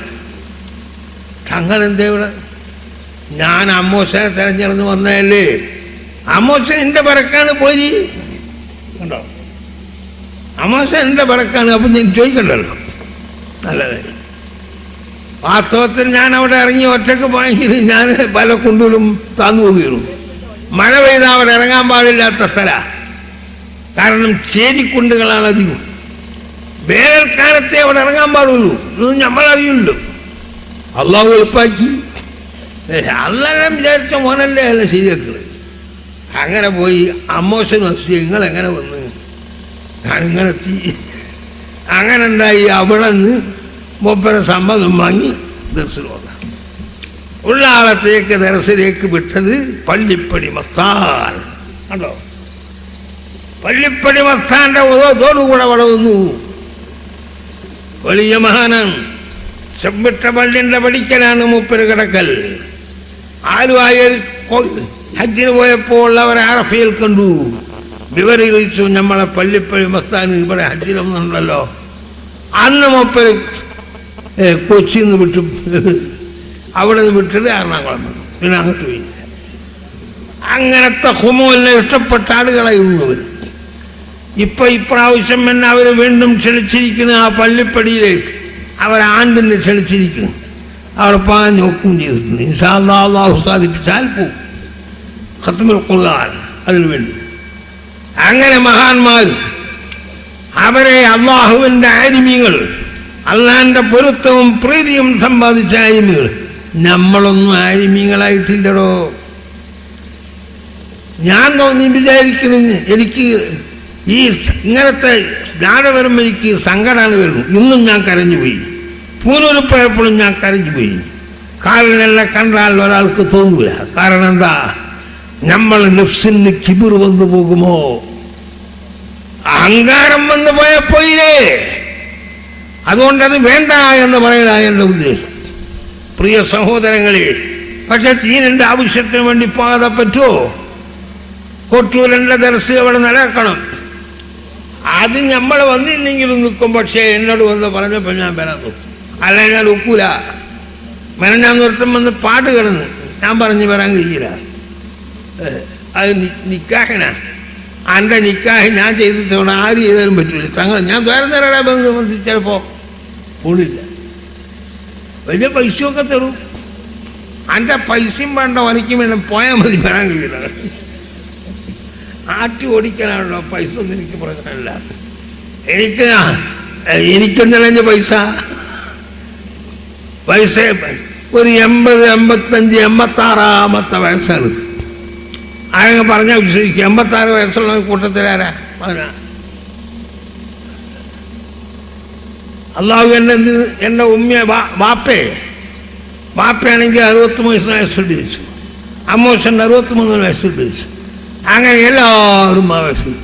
തങ്ങളെന്തേ ഇവിടെ? ഞാൻ അമ്മോശനെ തിരഞ്ഞെടുന്ന് വന്നതല്ലേ. അമ്മോശൻ എൻ്റെ പിറക്കാണ് പോയി കണ്ടോ. അമ്മോശൻ എൻ്റെ പിറക്കാണ്. അപ്പം ഞാൻ ചോദിക്കണ്ടല്ലോ. നല്ലത്. വാസ്തവത്തിൽ ഞാൻ അവിടെ ഇറങ്ങി ഒറ്റക്ക് പോയെങ്കിൽ ഞാൻ പല കുണ്ടിലും താന്നു പോകുകയുള്ളൂ. മഴ പെയ്താൽ അവിടെ ഇറങ്ങാൻ പാടില്ലാത്ത സ്ഥലമാണ്. കാരണം ചേരിക്കുണ്ടുകളാണ് അധികം. വേനൽക്കാലത്തെ അവിടെ ഇറങ്ങാൻ പാടുള്ളൂ. ഇത് നമ്മളറിയുള്ളൂ. അള്ളാഹു എളുപ്പാക്കി. അന്നെല്ലാം വിചാരിച്ച മോനല്ലേ അല്ല ശരിയാക്കുന്നത്. അങ്ങനെ പോയി അമ്മോശനും വസ്തു നിങ്ങളെങ്ങനെ വന്ന്? ഞാനിങ്ങനെ എത്തി. അങ്ങനെ ഉണ്ടായി. അവിടെ നിന്ന് മൂപ്പരെ സമ്മതം വാങ്ങി ദർശനം വന്ന ഉള്ള ആളത്തേക്ക് ദർശനേക്ക് വിട്ടത് പള്ളിപ്പടി മസ്താൻ കണ്ടോ. പള്ളിപ്പടി മസ്താന്റെ തോടുകൂടെ അവിടെ വന്നു. വലിയ മഹാനാണ്. ചെമ്പിട്ട പള്ളിൻ്റെ പഠിക്കലാണ് മൂപ്പര് കിടക്കൽ. ആരുമായ ഹജ്ജിന് പോയപ്പോൾ അവരെ അറഫയിൽ കണ്ടു. വിവരം ചോദിച്ചു, നമ്മളെ പള്ളിപ്പടി മസ്താൻ ഇവിടെ ഹജ്ജിലൊന്നുണ്ടല്ലോ. അന്ന് മൂപ്പര് കൊച്ചിയിൽ നിന്ന് വിട്ടു, അവിടെ നിന്ന് വിട്ടിട്ട് എറണാകുളം വന്നു. പിന്നെ അങ്ങോട്ട് പോയി. അങ്ങനത്തെ ഹുമോലിനെ ഇഷ്ടപ്പെട്ട ആളുകളായിരുന്നു അവർ. ഇപ്രാവശ്യം തന്നെ അവർ വീണ്ടും ക്ഷണിച്ചിരിക്കുന്നു ആ പള്ളിപ്പടിയിലേക്ക്. അവർ ആണ്ടിന് ക്ഷണിച്ചിരിക്കുന്നു. അവിടെ പോകാൻ നോക്കുകയും ചെയ്തിട്ടുണ്ട്. ഇൻഷാ അല്ലാഹ് അല്ലാഹു സാധിപ്പിച്ചാൽ പോകും. ഖത്മുൽ ഖുർആൻ അതിനു വേണ്ടി. അങ്ങനെ മഹാന്മാർ, അവരെ അള്ളാഹുവിൻ്റെ ആലിമീങ്ങൾ, അള്ളാഹിൻ്റെ പൊരുത്തവും പ്രീതിയും സമ്പാദിച്ച ആലിമീങ്ങൾ. നമ്മളൊന്നും ആലിമീങ്ങളായിട്ടില്ലടോ. ഞാൻ വിചാരിക്കുന്നു എനിക്ക് ഈ ഇങ്ങനത്തെ ജ്ഞാനം വരുമ്പോൾ എനിക്ക് സങ്കടമാണ് വരുന്നു. ഇന്നും ഞാൻ കരഞ്ഞുപോയി. പൂനൂർ പോയപ്പോഴും ഞാൻ കരഞ്ഞുപോയി. കാലിനെല്ലാം കണ്ടാൽ ഒരാൾക്ക് തോന്നൂല. കാരണം എന്താ? നമ്മൾ നഫ്സിന് കിബിർ വന്നു പോകുമോ? അഹങ്കാരം വന്നു പോയപ്പോയില്ലേ. അതുകൊണ്ടത് വേണ്ട എന്ന് പറയാനാണ് എൻ്റെ ഉദ്ദേശം. പ്രിയ സഹോദരങ്ങളെ, പക്ഷെ ദീനിൻ്റെ ആവശ്യത്തിന് വേണ്ടി പോകാതെ പറ്റുമോ? കൊട്ടൂരിൻ്റെ ദർസ് അവിടെ നടക്കണം. അത് നമ്മൾ വന്നില്ലെങ്കിലും നിൽക്കും. പക്ഷേ എന്നോട് വന്ന് പറഞ്ഞപ്പോൾ ഞാൻ വരാൻ തോന്നും, അല്ല ഞാൻ ഒക്കൂല. ഞാൻ നിർത്തുമ്പോൾ പാട്ട് കിടന്ന് ഞാൻ പറഞ്ഞ് വരാൻ കഴിയില്ല. അത് നിക്കാഹിനാ, എൻ്റെ നിക്കാഹ് ഞാൻ ചെയ്തിട്ട് ആര് ചെയ്താലും പറ്റില്ല. തങ്ങൾ ഞാൻ വേറെ നേരം ബന്ധം ചിലപ്പോൾ പോളില്ല. വലിയ പൈസയൊക്കെ തരും. എൻ്റെ പൈസയും വേണ്ട, ഒലിക്കും വേണം, പോയാൽ മതി, വരാൻ കഴിയില്ല. ആട്ടി ഓടിക്കാനാണല്ലോ പൈസ ഒന്നും എനിക്ക് പ്രശ്നമില്ല. എനിക്കെന്താണ് പൈസ ഒരു 80, 85, 86 വയസ്സാണ്. ആരെങ്കിലും പറഞ്ഞാൽ വിശ്വസിക്കും. 86 വയസ്സുള്ള കൂട്ടത്തിലാരാ പറഞ്ഞ? അള്ളാഹു എൻ്റെ ഉമ്മയെ ബാപ്പയാണെങ്കിൽ 63 വയസ്സുണ്ട് വെച്ചു, അമ്മോശൻ്റെ 63 വയസ്സുണ്ട് വെച്ചു. അങ്ങനെ എല്ലാവരും ആ വയസ്സിൽ.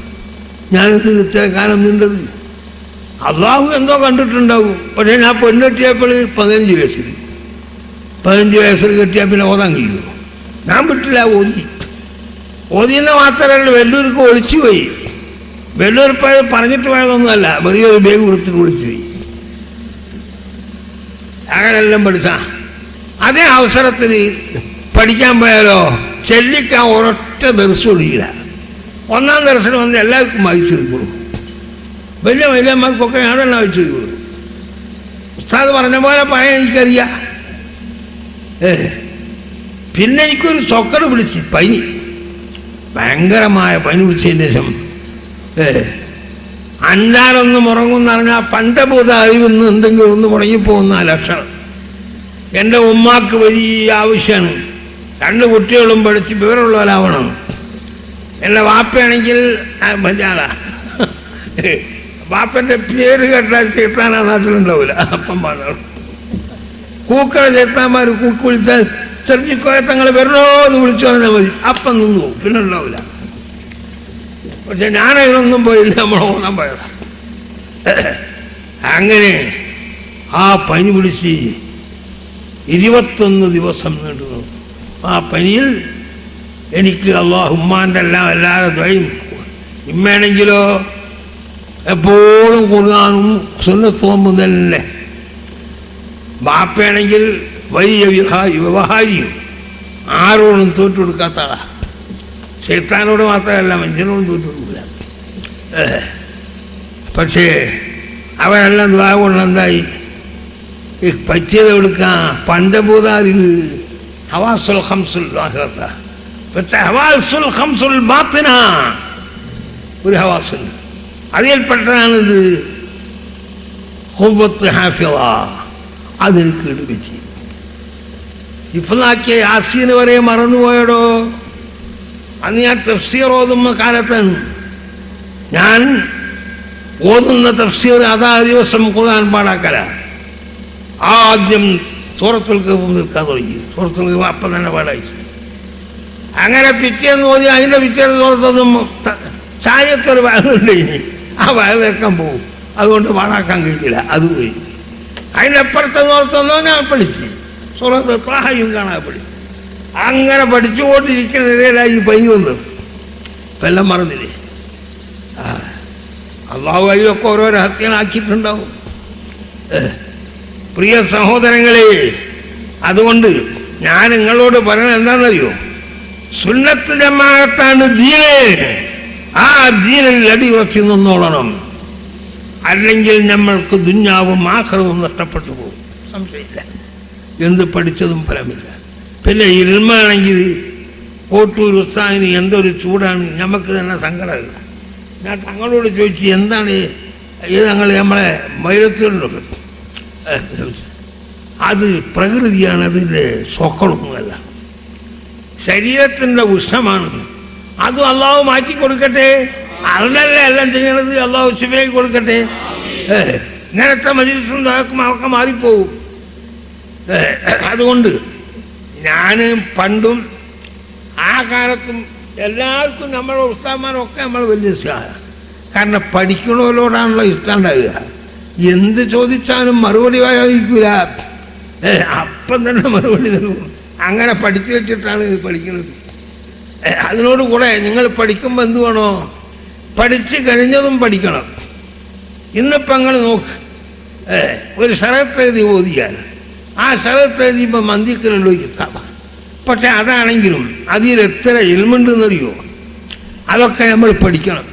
ഞാനിത് ഇത്ര കാലം നീണ്ടത് അള്ളാഹു എന്തോ കണ്ടിട്ടുണ്ടാവും. പക്ഷേ ഞാൻ പെണ്ണെട്ടിയപ്പോൾ 15 വയസ്സിൽ 15 വയസ്സിൽ കെട്ടിയാൽ പിന്നെ ഓതാൻ കഴിയുമോ? ഞാൻ വിട്ടില്ല. ഓതിയെന്ന് മാത്രമല്ല, വെല്ലൂർക്ക് ഒളിച്ചു പോയി. വെല്ലൂർ പോയത് പറഞ്ഞിട്ട് പോയതൊന്നുമല്ല, വെറിയ ഒരു ബാഗ് കൊടുത്തിട്ട് ഒളിച്ചു പോയി. അങ്ങനെല്ലാം പഠിച്ച അതേ അവസരത്തിൽ പഠിക്കാൻ പോയാലോ ചെല്ലിക്കാൻ ഒരൊറ്റ ദർശനം ഒഴിയില്ല. 1-ാം ദർശനം വന്ന് എല്ലാവർക്കും വായിച്ചു കൊടുക്കും. വലിയമ്മക്കൊക്കെ ഞാൻ തന്നെ വായിച്ചു കൊടുക്കും. ഉസ്താദ് പറഞ്ഞ പോലെ പറയാൻ എനിക്കറിയാം. പിന്നെ എനിക്കൊരു ചൊക്കർ പിടിച്ച് പനി, ഭയങ്കരമായ പനി പിടിച്ചതിന് ശേഷം അഞ്ചാലൊന്നും ഉറങ്ങുമെന്ന് പറഞ്ഞാൽ പഞ്ചഭൂത അറിവെന്ന് എന്തെങ്കിലും ഒന്ന് മുടങ്ങിപ്പോകുന്ന ലക്ഷണം. എൻ്റെ ഉമ്മാക്ക് വലിയ ആവശ്യമാണ്. 2 കുട്ടികളും പഠിച്ച് വിവരമുള്ളവരാവണം. എൻ്റെ വാപ്പയാണെങ്കിൽ മഞ്ഞാളാ, വാപ്പൻ്റെ പേര് കേട്ടാൽ ചേത്താൻ ആ നാട്ടിലുണ്ടാവില്ല. അപ്പം പറഞ്ഞു കൂക്കളെ ചേത്താന്മാർ കൂക്ക് വിളിച്ചാൽ ചെറുക്കിക്കോയ തങ്ങൾ വരണോ എന്ന് വിളിച്ചു പറഞ്ഞാൽ മതി, അപ്പം നിന്നു പോകും, പിന്നെ ഉണ്ടാവില്ല. പക്ഷെ ഞാനതിനൊന്നും പോയില്ല, നമ്മൾ ഓടാൻ പോയതാ. അങ്ങനെ ആ പനി പിടിച്ച് 21 ദിവസം നീണ്ടു. ആ പനിയിൽ എനിക്ക് ഉമ്മാൻ്റെ എല്ലാവരും ദ്വയും. ഇമ്മയാണെങ്കിലോ എപ്പോഴും ഖുർആനും സുന്നത്തും തന്നെ. ബാപ്പയാണെങ്കിൽ വലിയ വ്യവഹാരിയും, ആരോടും തോറ്റു കൊടുക്കാത്ത ആളാ. ശൈത്താനോട് മാത്രമല്ല, മനുഷ്യനോടും തോറ്റു കൊടുക്കില്ല. പക്ഷേ അവരെല്ലാം ദ്വാ കൊണ്ടെന്തായി പറ്റിയത് കൊടുക്കാൻ പഞ്ചഭൂതാരിവ് ഹവാസുൽ ഖംസുൽ ആഖിറത. പക്ഷേ ഹവാസുൽ ഖംസുൽ ബാത്തിന ഒരു ഹവാസുണ്ട്, അതിൽപ്പെട്ടതാണിത്. ഖുവ്വത്ത് ഹാഫിള, അതെനിക്ക് ഇടുപറ്റി. ഇഫ്ലാക്കിയ യാസീന് വരെ മറന്നുപോയടോ. അന്ന് ഞാൻ തഫ്സീർ ഓതുന്ന കാലത്താണ്. ഞാൻ ഓതുന്ന തഫ്സീർ അതാ ദിവസം ഖുർആൻ പാടാക്കല. ആദ്യം സൂറത്തുൽ കഹ്ഫ് നിൽക്കാൻ തുടങ്ങി. സൂറത്തുൽ കഹ്ഫ് അപ്പം തന്നെ പാടായി. അങ്ങനെ പിറ്റേന്ന് ഓതി അതിൻ്റെ പിറ്റേന്ന് സൂറത്തൊന്നും ചായത്തൊരു വയറുണ്ട്. ഇനി ആ വയറ് നിൽക്കാൻ പോകും, അതുകൊണ്ട് പാടാക്കാൻ കഴിയില്ല, അത് പോയി. അതിനപ്പുറത്തെ സൂറത്തൊന്നോ ഞാൻ പഠിച്ചു. സൂറത്ത് ത്വാഹയും കാണാൻ പഠിച്ചു. അങ്ങനെ പഠിച്ചുകൊണ്ടിരിക്കുന്നതിനായി പനി വന്നു. ഇപ്പം എല്ലാം മറന്നില്ലേ? അള്ളാഹു അതിലൊക്കെ ഓരോ രഹസ്യങ്ങളാക്കിയിട്ടുണ്ടാവും. പ്രിയ സഹോദരങ്ങളെ, അതുകൊണ്ട് ഞാൻ നിങ്ങളോട് പറയണത് എന്താണെന്നറിയോ? സുന്നത്ത് ജമാഅത്താണ് ദീന്. ആ ദീനിൽ അടിയുറച്ചു നിന്നോളണം. അല്ലെങ്കിൽ നമ്മൾക്ക് ദുന്യാവും ആഖിറവും നഷ്ടപ്പെട്ടു പോകും, സംശയമില്ല. എന്ത് പഠിച്ചതും ഫലമില്ല. പിന്നെ ഇൽമാണെങ്കിൽ കോട്ടൂർ ഉസ്താദിന് എന്തൊരു ചൂടാണ്, നമുക്ക് തന്നെ സങ്കടമില്ല. ഞാൻ തങ്ങളോട് ചോദിച്ചു, എന്താണ് ഇത് ഞങ്ങൾ നമ്മളെ മൈലത്തിലുള്ളത്? അത് പ്രകൃതിയാണ്, അതിൻ്റെ സ്വക്കളൊന്നുമല്ല, ശരീരത്തിൻ്റെ ഉഷ്ണമാണ്. അതും അള്ളാഹു മാറ്റി കൊടുക്കട്ടെ. അതിനല്ലേ എല്ലാം ചെയ്യണത്. അള്ളാഹു ശിഫയാക്കി കൊടുക്കട്ടെ. ഇങ്ങനത്തെ മജ്‌ലിസും ഒക്കെ മാറിപ്പോവും. അതുകൊണ്ട് ഞാൻ പണ്ടും ആ കാലത്തും എല്ലാവർക്കും നമ്മുടെ ഉസ്താദന്മാരൊക്കെ നമ്മൾ വലിയ ഇഷ്ടമാണ്. കാരണം പഠിക്കണവരോടാണല്ലോ ഇഷ്ടം ഉണ്ടാവുക. എന്ത് ചോദിച്ചാലും മറുപടി വായിക്കില്ല, അപ്പം തന്നെ മറുപടി നൽകും. അങ്ങനെ പഠിച്ചു വെച്ചിട്ടാണ് ഇത് പഠിക്കുന്നത്. അതിനോട് കൂടെ നിങ്ങൾ പഠിക്കുമ്പോൾ എന്ത് വേണോ, പഠിച്ച് കഴിഞ്ഞതും പഠിക്കണം. ഇന്നിപ്പോൾ നിങ്ങൾ നോക്ക്, ഒരു ശരത്തെഴുതി ഓതിയാൽ ആ ശരത്തെഴുതിയപ്പോൾ മന്ദിക്കലുള്ളൂ കിതാബ. പക്ഷെ അതാണെങ്കിലും അതിൽ എത്ര ഇൽമുണ്ടെന്നറിയോ? അതൊക്കെ നമ്മൾ പഠിക്കണം.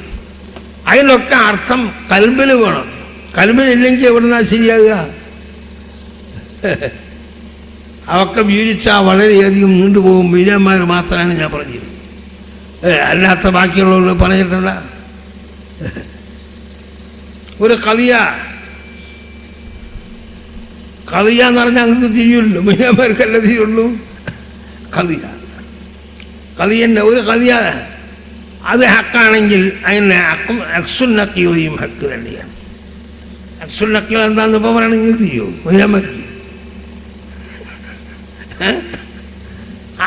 അതിലൊക്കെ അർത്ഥം കൽബിൽ വേണം. കൽബിലില്ലെങ്കിൽ എവിടുന്നാ ശരിയാകുക? അതൊക്കെ വീഴിച്ചാൽ വളരെയധികം നീണ്ടുപോകും. വീരന്മാർ മാത്രമാണ് ഞാൻ പറഞ്ഞത്, അല്ലാത്ത ബാക്കിയുള്ളവർ പറഞ്ഞിട്ടല്ല. ഒരു കളിയ എന്ന് പറഞ്ഞാൽ അങ്ങ് തിരിയുള്ളൂ, വീരന്മാർക്കല്ല തിരിയുള്ളൂ. കളിയന്നെ ഒരു കളിയ അത് ഹക്കാണെങ്കിൽ അതിന് അക്സുൽ നക്കീയും ഹക്ക് തന്നെയാണ്. അക്സുൽ നക്കീൽ എന്താന്ന് ഇപ്പം പറയണെങ്കിൽ തിരിയോ വീരന്മാർക്ക്?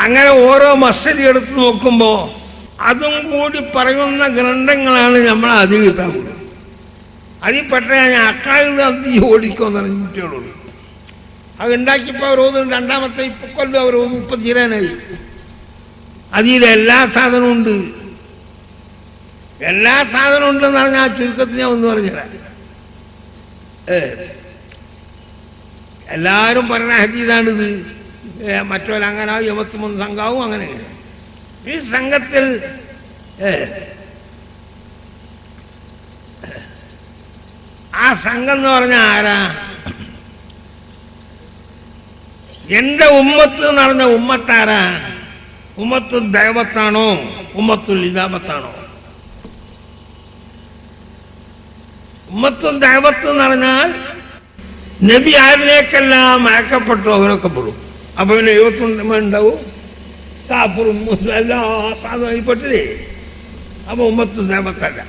അങ്ങനെ ഓരോ മസ്സരി എടുത്ത് നോക്കുമ്പോൾ അതും കൂടി പറയുന്ന ഗ്രന്ഥങ്ങളാണ് നമ്മൾ അധികത്താവുന്നത്. അതിൽപ്പെട്ട ഞാൻ അക്കാലത്ത് അത് ഓടിക്കുമെന്ന് പറഞ്ഞിട്ടുള്ളൂ. അത് ഉണ്ടാക്കിയപ്പോൾ അവർ ഓതും, രണ്ടാമത്തെ ഇപ്പൊ കൊല്ലം അവർ ഓതും, ഇപ്പം തീരാനായി. അതിലെല്ലാ സാധനവും ഉണ്ട്. എല്ലാ സാധനവും ഉണ്ടെന്ന് പറഞ്ഞാൽ ചുരുക്കത്തിൽ ഞാൻ ഒന്ന് പറഞ്ഞുതരാം. എല്ലാവരും പറയുന്ന ഹദീസാണിത്. മറ്റൊരങ്ങനെ യമത്തുമൊന്ന് സംഘാവും അങ്ങനെ. ഈ സംഘത്തിൽ ആ സംഘം എന്ന് പറഞ്ഞാൽ ആരാ? എന്റെ ഉമ്മത്ത് എന്ന് പറഞ്ഞ ഉമ്മത്താരാ? ഉമ്മത്തു ദൈവത്താണോ ഉമ്മത്തുൽ ഇജാബത്താണോ? ഉമ്മത്തു ദൈവത്ത് എന്ന് പറഞ്ഞാൽ നബി ആരിലേക്കെല്ലാം അയക്കപ്പെട്ടു അവരൊക്കെ പെടും. അപ്പൊ പിന്നെ 71 ഉണ്ടാവും, കാഫറും എല്ലാ സാധനപ്പെട്ടതേ. അപ്പൊ ഉമ്മത്തു ദൈവത്തല്ല.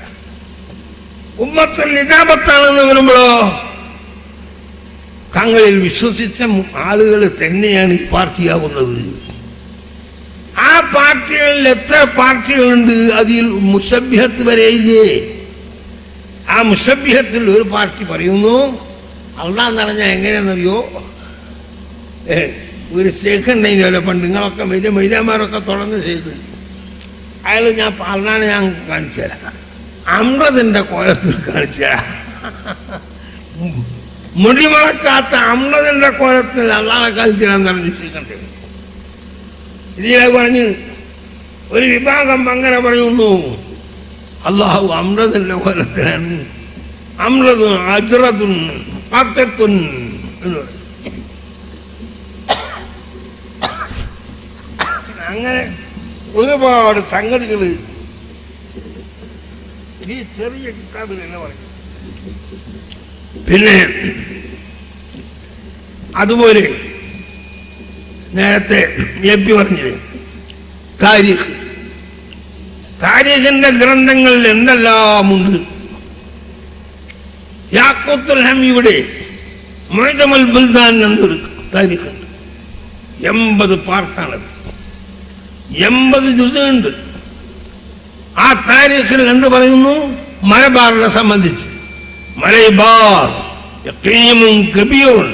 ഉമ്മത്തുൽ ഇജാബത്താണെന്ന് വരുമ്പോഴോ തങ്ങളിൽ വിശ്വസിച്ച ആളുകൾ തന്നെയാണ് ഈ പാർട്ടിയാവുന്നത്. ആ പാർട്ടികളിൽ എത്ര പാർട്ടികളുണ്ട്? അതിൽ മുസബ്ബിഹത്ത് വരെയില്ലേ? ആ മുസബ്ബിഹത്തിൽ ഒരു പാർട്ടി പറയുന്നു അള്ളാന്ന് പറഞ്ഞാൽ എങ്ങനെയാണെന്നറിയോ? ഒരു ശേഖ് ഉണ്ടായില്ലോ പണ്ട്, നിങ്ങളൊക്കെ വലിയ മൈലാമാരൊക്കെ തുടർന്ന് ചെയ്ത്, അയാൾ അള്ളാനെ ഞാൻ കാണിച്ചു തരാം. അമ്രതിന്റെ കോലത്തിൽ കാണിച്ചു തരാം. മുടിമുളക്കാത്ത അമ്രതിന്റെ കോലത്തിൽ അള്ളാനെ കാണിച്ചു തരാൻ പറഞ്ഞിട്ടുണ്ട്. ഇതിലെ പറഞ്ഞ് ഒരു വിഭാഗം അങ്ങനെ പറയുന്നു, അള്ളാഹു അമ്രതിന്റെ കോലത്തിലാണ്. അമ്രതും അജ്റതും ഖത്തത്തുൻ എന്ന് പറയും. അങ്ങനെ ഒരുപാട് സംഗതികൾ ഈ ചെറിയ കിതാബിൽ തന്നെ പറയും. പിന്നെ അതുപോലെ നേരത്തെ എപ്പി പറഞ്ഞില്ലേ താരീഖിന്റെ ഗ്രന്ഥങ്ങളിൽ എന്തെല്ലാമുണ്ട്. യാഖൂത്തുൽ ഹംവിയുടെ മുഅ്ജമുൽ ബുൽദാൻ എന്നൊരു താരീഖുണ്ട്. 80 പാർട്ടാണത്, 80 ജുസുണ്ട്. ആ താരീഖിൽ എന്ത് പറയുന്നു? മലബാറിനെ സംബന്ധിച്ച് മലബാർ യഖീമുൻ കബീറുൻ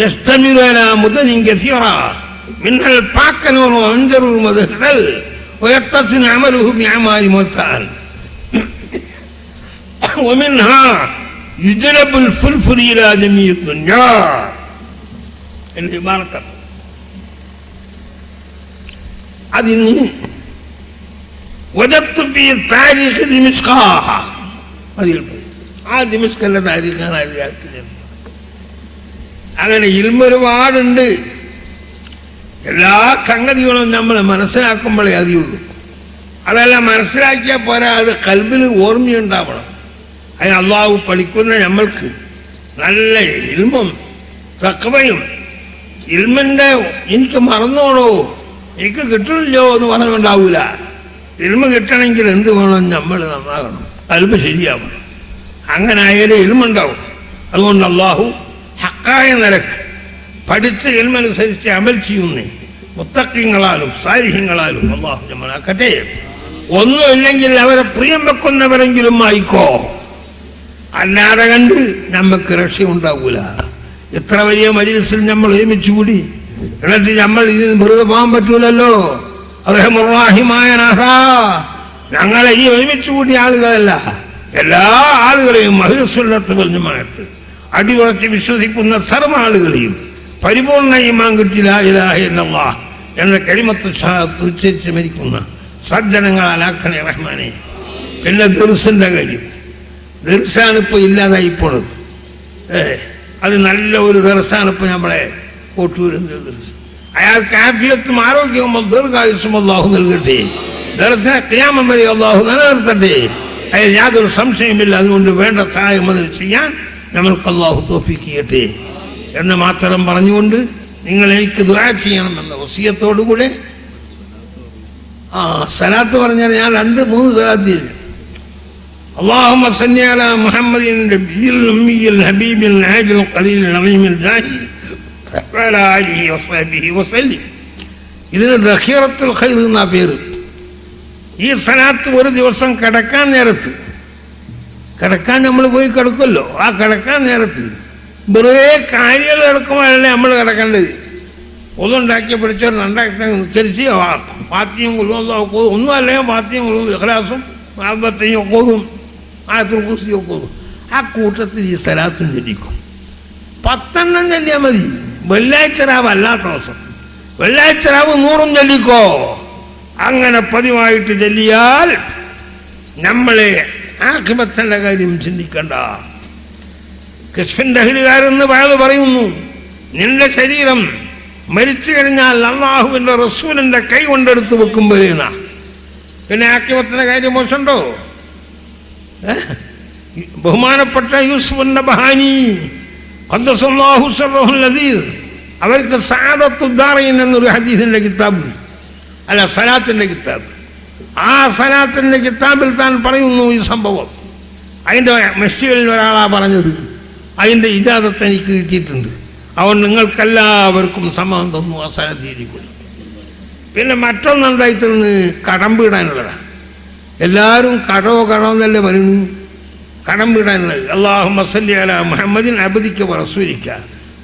യസ്തമിറു അലാ മുദനിൻ കസീറ മിൻഹൽ പാക്കനൂർ വഅൻജറു മദ്ഹൽ വയത്തസിൻ അമലുഹു ബിഅമാലി മുൽത്താൻ വമിൻഹാ യുജ്ലബുൽ ഫുൽഫുൽ ഇലാ ജമീഇ ദുനിയാ എന്ന ഇബാറത്ത്. അതിന് വജദ്തു ഫീ താരീഖ് ദിമഷ്ഖ, അതിൽ ആ ദിമഷ്കിന്റെ താരീഖാണ് അതിലാക്കിയത്. അങ്ങനെ ഇൽമ ഒരുപാടുണ്ട്. എല്ലാ സംഗതികളും നമ്മൾ മനസ്സിലാക്കുമ്പോഴേ അറിയുള്ളൂ. അതെല്ലാം മനസ്സിലാക്കിയാൽ പോരാ, അത് കൽബിൽ ഓർമ്മയുണ്ടാവണം. അതിന് അള്ളാഹു പഠിക്കുന്ന നമ്മൾക്ക് നല്ല ഇൽമും തഖ്വയും. ഇൽമിന്റെ എനിക്ക് മറന്നോളൂ, എനിക്ക് കിട്ടണില്ലോ എന്ന് പറഞ്ഞുണ്ടാവൂല. ഇൽമ കിട്ടണമെങ്കിൽ എന്ത് വേണം? നമ്മൾ നന്നാകണം, കൽബ് ശരിയാവണം. അങ്ങനെ ആയാലും ഇൽമുണ്ടാവും. അതുകൊണ്ട് അള്ളാഹു ഹക്കായ നിലക്ക് പഠിച്ച് ഇൽമനുസരിച്ച് അമൽ ചെയ്യുന്നേ മുത്തഖീങ്ങളാലും സാലിഹീങ്ങളാലും അള്ളാഹു നമ്മളാക്കട്ടെ. ഒന്നുമില്ലെങ്കിൽ അവരെ പ്രിയം വെക്കുന്നവരെങ്കിലും ആയിക്കോ, അല്ലാതെ കണ്ട് നമുക്ക് രക്ഷയുണ്ടാവൂല. എത്ര വലിയ മജ്‌ലിസിൽ നമ്മൾ ഒരുമിച്ചുകൂടി, എന്നിട്ട് നമ്മൾ ഇതിന് വെറുതെ പോകാൻ പറ്റൂലല്ലോ. റഹ്മുർ റഹീമായ നാഥാ, ഞങ്ങളെ ഈ ഒരുമിച്ച് കൂടിയ ആളുകളല്ല, എല്ലാ ആളുകളെയും അഹ്ലുസുന്നത്ത് വൽ ജമാഅത്ത് അടിയുറച്ച് വിശ്വസിക്കുന്ന സർവ്വ ആളുകളെയും പരിപൂർണ്ണ ഈമാൻ കിട്ടി ലാ ഇലാഹ ഇല്ലല്ലാഹ് എന്ന കലിമത്ത് ഷഹാദത്ത് ഉച്ചരിച്ച് മരിക്കുന്ന സജ്ജനങ്ങളാലാക്കണേ റഹ്മാനെ. പിന്നെ ദർസിൻ്റെ കാര്യം, ദർസാണ് ഇപ്പോൾ ഇല്ലാതായി പോണത്. അത് നല്ല ഒരു ദർസാണ് ഇപ്പോൾ നമ്മളെ കോട്ടൂരിൻ്റെ ദർസ്. അയാൾക്ക് ആഫിയത്തും ആരോഗ്യവും ദീർഘായുസ്സും അല്ലാഹു നൽകട്ടെ. ദർസിനെ ഖിയാമത്ത് വരെ അല്ലാഹു നിലനിർത്തട്ടെ. അതിൽ യാതൊരു സംശയമില്ല. അതുകൊണ്ട് വേണ്ട സഹായം അതിൽ ചെയ്യാൻ നമ്മൾക്ക് അല്ലാഹു തൗഫീഖ് ചെയ്യട്ടെ എന്ന് മാത്രം പറഞ്ഞുകൊണ്ട് നിങ്ങൾ എനിക്ക് ദുആ ചെയ്യണമെന്ന വസിയത്തോടുകൂടെ സലാത്ത് പറഞ്ഞാൽ ഞാൻ 2-3 സലാത്ത് ചെയ്യും. اللهم صل على محمد النبي الأمي الحبيب العاجل القليل العظيم الجاهل وعلى آله وصحبه وسلم. ഇതിന് ദഖീറത്തുൽ ഖൈർ എന്നാ പേര്. ഈ സലാത്ത് ഒരു ദിവസം കിടക്കാൻ നേരത്ത്, കിടക്കാൻ നമ്മൾ പോയി കിടക്കുമല്ലോ, ആ കിടക്കാൻ നേരത്ത് വെറുതെ കാര്യങ്ങൾ കിടക്കുമ്പോഴല്ലേ നമ്മൾ കിടക്കേണ്ടത്. ഒന്നുണ്ടാക്കി പിടിച്ചോ 2 നിസ്കരിച്ച് ഫാത്തിഹയും ഖുൽഹുവല്ലാഹു ഒന്നും അല്ലെങ്കിൽ ഫാത്തിഹയും ഖുൽഹും ഇഖ്ലാസും മുഹബ്ബത്തും ഓതും, ആയത്തുൽ കുർസിയൊക്കെ ഓതും. ആ കൂട്ടത്തിൽ ഈ സലാത്തും ചൊല്ലിക്കും. 10 ചൊല്ലിയാൽ മതി. വെള്ളിയാഴ്ച രാവ് അല്ലാത്ത ദിവസം, വെള്ളിയാഴ്ച രാവ് 100 ചൊല്ലിക്കോ. അങ്ങനെ പതിവായിട്ട് ചൊല്ലിയാൽ നമ്മളെ ആഖിബത്തിന്റെ കാര്യം ചിന്തിക്കണ്ട. കശ്ഫിന്റെ അഹ്ലുകാരെന്ന് പറയുന്നു, നിന്റെ ശരീരം മരിച്ചു കഴിഞ്ഞാൽ അള്ളാഹുവിന്റെ റസൂലിന്റെ കൈ കൊണ്ടെടുത്ത് വെക്കുമ്പോഴേന്നാ. പിന്നെ ആഖിബത്തിന്റെ കാര്യം മോശമുണ്ടോ? ബഹുമാനപ്പെട്ട യൂസുഫിന്റെ ബഹാനി ഖദ്ദസല്ലാഹു സിർറഹുൽ അസീസ് അവർക്ക് സഅദത്തുദ്ദാറൈൻ എന്നൊരു ഹദീസിന്റെ കിതാബ്, അല്ല സലാത്തിന്റെ കിതാബ്, ആ സലാത്തിന്റെ കിതാബിൽ താൻ പറയുന്നു ഈ സംഭവം. അതിൻ്റെ മസ്ജിദിൽ ഒരാളാ പറഞ്ഞത്, അതിൻ്റെ ഇജാസത്ത് എനിക്ക് കിട്ടിയിട്ടുണ്ട്, അവൻ നിങ്ങൾക്കെല്ലാവർക്കും സമ്മതം തന്നു ആ സലാത്ത് ചെയ്തിക്കൊള്ളു. പിന്നെ മറ്റൊന്നെന്തായിത്തീർന്ന് കടം വീടാനുള്ളതാണ്. എല്ലാവരും കടമെന്നല്ലേ പറയുന്നു, കടം വീടാനുള്ളത്. അല്ലാഹുമ്മ സല്ലി അലാ മുഹമ്മദിൻ അബ്ദിക വ റസൂലിക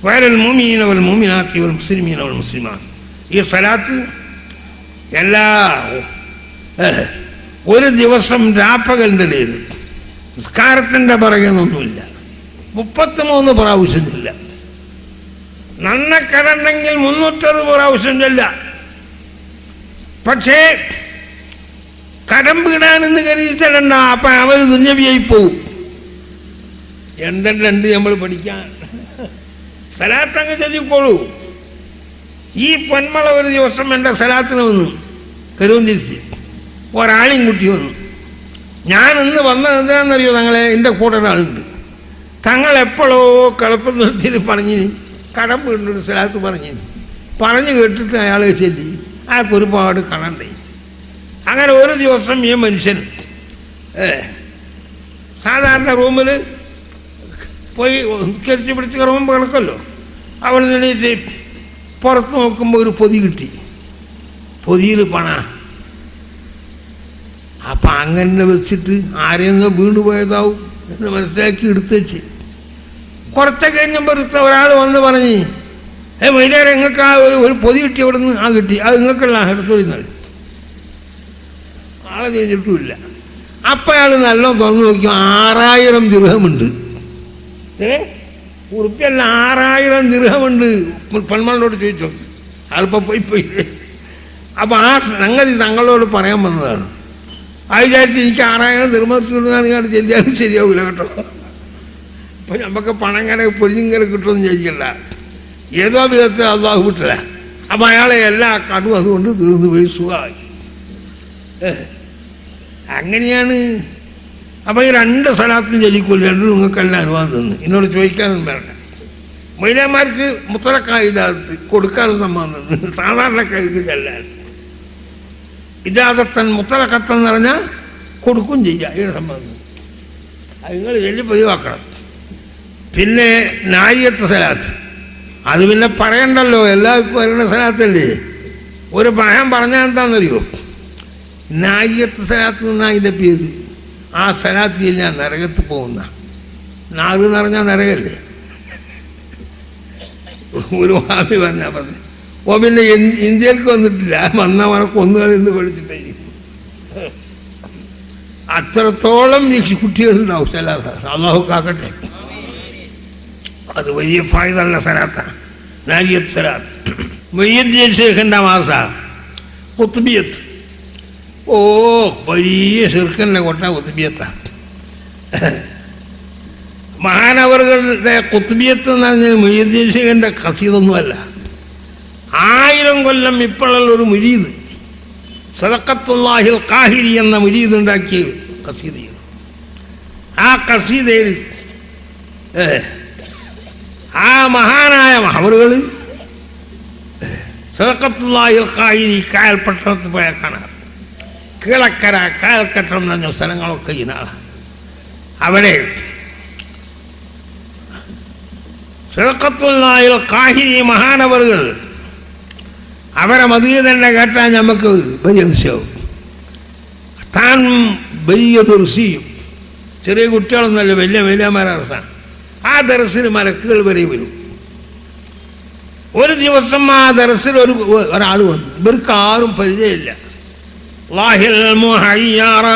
വഅലൽ മുഅ്മിനീന വൽ മുഅ്മിനാത്തി വൽ മുസ്ലിമീന വൽ മുസ്ലിമാത്ത്. ഈ സലാത്ത് എല്ലാ ഒരു ദിവസം രാപ്പകലിൻ്റെ ഇടയിൽ നിസ്കാരത്തിൻ്റെ പിറകെന്നൊന്നുമില്ല, 33 പ്രാവശ്യം ചെല്ല. നന്നക്കരണ്ടെങ്കിൽ 360 പ്രാവശ്യം ചെല്ല. പക്ഷേ കടം വീടാനെന്ന് കരുതി ചെല്ലണ്ട, അപ്പം അവർ ദുന്യവിയായി പോവും. എന്തുണ്ട് നമ്മൾ പഠിക്കാൻ? സലാത്തങ്ങ് ചൊല്ലിക്കോളൂ. ഈ പൊന്മള ഒരു ദിവസം എൻ്റെ സലാത്തിന് വന്നു, കരുവന്തിരിച്ച് ഒരാളെയും കുട്ടി വന്നു. ഞാൻ ഇന്ന് വന്നത് എന്തിനാണെന്നറിയോ? തങ്ങളെ എൻ്റെ കൂടെ ഒരാളുണ്ട്, തങ്ങൾ എപ്പോഴോ കളപ്പം നിർത്തിയിട്ട് പറഞ്ഞ് കടം വീണ്ടൊരു സ്ഥലത്ത് പറഞ്ഞു കേട്ടിട്ട് അയാളെ ചൊല്ലി അയാൾക്ക് ഒരുപാട് കടണ്ടേ. അങ്ങനെ ഒരു ദിവസം ഈ മനുഷ്യൻ സാധാരണ റൂമിൽ പോയി കരിച്ച് പിടിച്ച് കറങ്ങുമ്പോൾ കിടക്കല്ലോ, അവിടെ നിന്ന് പുറത്ത് നോക്കുമ്പോൾ ഒരു പൊതി കിട്ടി, പൊതിയിൽ പണ. അപ്പം അങ്ങനെ വെച്ചിട്ട് ആരെയെന്നോ വീണ്ടുപോയതാവും എന്ന് മനസ്സിലാക്കി എടുത്ത് വെച്ച് കുറച്ച് കഴിഞ്ഞപ്പോൾ ഒരാൾ വന്ന് പറഞ്ഞ്, വൈകുന്നേരം നിങ്ങൾക്ക് ആ ഒരു പൊതി കിട്ടി അവിടെ നിന്ന്. ആ കിട്ടി, അത് നിങ്ങൾക്കുള്ള എടുത്തോളിന്നത്. ആളെ കഴിഞ്ഞിട്ടുമില്ല. അപ്പം അയാൾ നല്ല തുറന്നു നോക്കി, 6000 ദിർഹമുണ്ട്. ഉറുപ്പ്യല്ല, 6000 ദിർഹമുണ്ട്. പെൺമകളോട് ചോദിച്ചു നോക്കി, ആളിപ്പോൾ പോയി. അപ്പം ആ സംഗതി തങ്ങളോട് പറയാൻ വന്നതാണ്. ആ വിചാരിച്ച് എനിക്ക് 6000 ദിർഹത്തിനാണ് നിങ്ങൾ ചെല്ലിയാലും ശരിയാവില്ല കേട്ടോ. അപ്പം നമുക്ക് പണം ഇങ്ങനെ പൊരിഞ്ഞിങ്ങനെ കിട്ടുമെന്ന് ചോദിക്കണ്ട, ഏതോ വിധത്തിൽ അള്ളാഹു വിട്ടില്ല. അപ്പം അയാളെ എല്ലാ കടും അതുകൊണ്ട് തീർന്നു പോയി, സുഖമായി. അങ്ങനെയാണ്. അപ്പം ഈ 2 സലാത്തും ചൊല്ലിക്കൊള്ളു, 2 നിങ്ങൾക്കെല്ലാം അനുവാദം തന്നു. എന്നോട് ചോദിക്കാനൊന്നും വേണ്ട. മൈലാന്മാർക്ക് മുത്തലക്കായ ഇജാദത്ത് കൊടുക്കാനും സമ്മതം തന്നു, സാധാരണക്കാർക്ക് ചെല്ലാൻ. ഇജാദത്തൻ മുത്തലക്കത്തൻ എന്ന് പറഞ്ഞാൽ കൊടുക്കും ചെയ്യാം, ഇതിന് സമ്മതം. അത് നിങ്ങൾ ചൊല്ലി പതിവാക്കണം. പിന്നെ നാരിയത്ത് സലാത്ത്, അത് പിന്നെ പറയണ്ടല്ലോ, എല്ലാവർക്കും വരുന്ന സലാത്തല്ലേ. ഒരു ഭയം പറഞ്ഞാൽ എന്താണെന്നറിയോ? നാരിയത്ത് സലാത്ത് എന്നാ അതിൻ്റെ പേര്. ആ സലാത്ത് ചെല്ലാൻ നരകത്ത് പോകുന്ന. നാറ് എന്ന് പറഞ്ഞാൽ നരകല്ലേ. ഒരു സ്വാമി പറഞ്ഞാൽ പറഞ്ഞു, ഓ പിന്നെ ഇന്ത്യയിലേക്ക് വന്നിട്ടില്ല, വന്നവനെ കൊന്നുകളെന്ന് പഠിച്ചിട്ടായിരിക്കും. അത്രത്തോളം ഈ കുട്ടികളുണ്ടാവും സലാത്ത്. അള്ളാഹു കാക്കട്ടെ. അത് വലിയ ഫായിദുള്ള സലാത്താണ്, നാരിയത്ത് സലാത്ത്. മുഹ്യിദ്ദീൻ ശൈഖിൻ്റെ മാസ ഖുത്ബിയത്ത്. ഓ, വലിയ ശിർക്കന്നെ കൊട്ട ഖുത്ബിയത്താണ്. മഹാനവറുകളുടെ ഖുത്ബിയത്ത് എന്ന് പറഞ്ഞാൽ മുഹ്യിദ്ദീൻ ശൈഖിൻ്റെ ഖസീദൊന്നുമല്ല. 1000 കൊല്ലം ഇപ്പോഴുള്ള ഒരു മുരീദ് സദഖത്തുല്ലാഹിൽ ഖാഹിരി എന്ന മുരീദ് ഉണ്ടാക്കിയ ഖസീദയാണ്. ആ ഖസീദയിൽ ആ മഹാനായ മഹവറുകൾ സദഖത്തുല്ലാഹിൽ ഖാഹിരി കായൽ പട്ടണത്തിൽ പോയാൽ കാണാം. കീളക്കര, കായൽക്കട്ടം എന്ന് പറഞ്ഞ സ്ഥലങ്ങളൊക്കെ ഇനാണ്. അവിടെ സദഖത്തുല്ലാഹിൽ ഖാഹിരി മഹാനവറുകൾ അവരെ മദീന തന്നെ കേട്ടാൽ നമുക്ക് വലിയ അതിശയവും. താൻ വലിയ ദർശിയും, ചെറിയ കുട്ടികളൊന്നല്ല, വലിയ വലിയമാരസാണ്. ആ ദർശിന് മലക്കുകൾ വരെ വരും. ഒരു ദിവസം ആ ദർശിൽ ഒരാൾ വന്നു. ഇവർക്ക് ആരും പരിചയമില്ല. ലാഹിൽ മുഹയ്യറ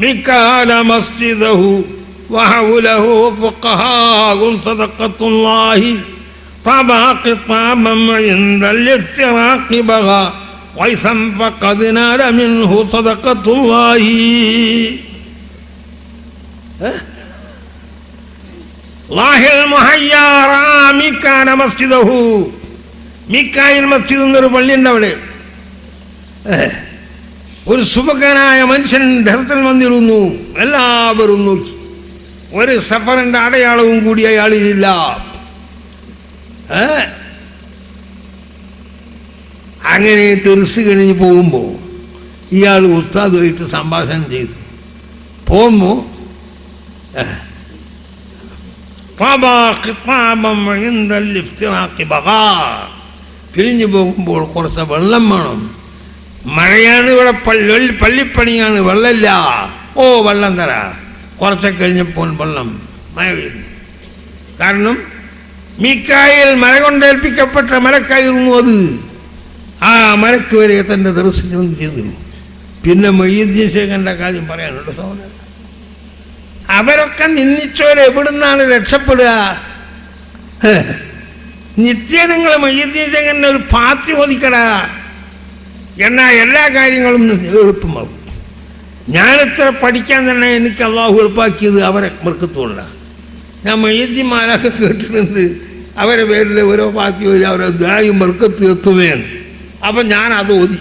മികാല മസ്ജിദഹു വഹൗലഹു ഫഖഹാഉൻ സദഖത്തുല്ലാഹി طبع قطابا عند الافتراق بغى ويثا فقد نال منه صدقة الله. الله المهيا رأى ميكان مسجده. മീക്കായിൽ മസ്ജിദ് എന്നൊരു പള്ളിയുണ്ട് അവിടെ. ഒരു സുബകനായ മനുഷ്യൻ ധരത്തിൽ വന്നിരുന്നു. എല്ലാവരും നോക്കി. ഒരു സഫറിന്റെ അടയാളവും കൂടി അയാളിലില്ല. അങ്ങനെ തെറിസ് കഴിഞ്ഞ് പോകുമ്പോൾ ഇയാൾ ഉസ്താദുമായിട്ട് സംഭാഷണം ചെയ്തു പോകുമ്പോൾ പിരിഞ്ഞു പോകുമ്പോൾ കുറച്ച് വെള്ളം വേണം. മഴയാണ്, ഇവിടെ പള്ളിപ്പണിയാണ്, വെള്ളമില്ല. ഓ, വെള്ളം തരാ. കുറച്ചൊക്കെ കഴിഞ്ഞപ്പോൾ വെള്ളം മഴ പെയ്യുന്നു. കാരണം മീക്കായിൽ മല കൊണ്ടേൽപ്പിക്കപ്പെട്ട മലക്കായിരുന്നു അത്. ആ മലക്ക് വരെ തൻ്റെ ദർശനം വന്ന് ചെയ്തു. പിന്നെ മുഹ്യിദ്ദീൻ ശൈഖിൻ്റെ കാര്യം പറയാനുണ്ട് സഹോദരൻ. അവരൊക്കെ നിന്ദിച്ചവരെ എവിടുന്നാണ് രക്ഷപ്പെടുക? നിത്യങ്ങൾ മുഹ്യിദ്ദീൻ ശൈഖിൻ്റെ ഒരു പാത്തി ഒതുക്കടാ, എന്നാൽ എല്ലാ കാര്യങ്ങളും എളുപ്പമാകും. ഞാനിത്ര പഠിക്കാൻ തന്നെ എനിക്ക് അള്ളാഹു എളുപ്പാക്കിയത് അവരെ ബർക്കത്തുകൊണ്ടാണ്. ഞാൻ മുഹ്യിദ്ദീന്മാരൊക്കെ കേട്ടിട്ടുണ്ട്, അവരെ പേരിൽ ഓരോ പാർട്ടി വരും, അവരെ ദായും ബർക്കത്ത് എത്തുകയാണ്. അപ്പം ഞാനത് ഓതി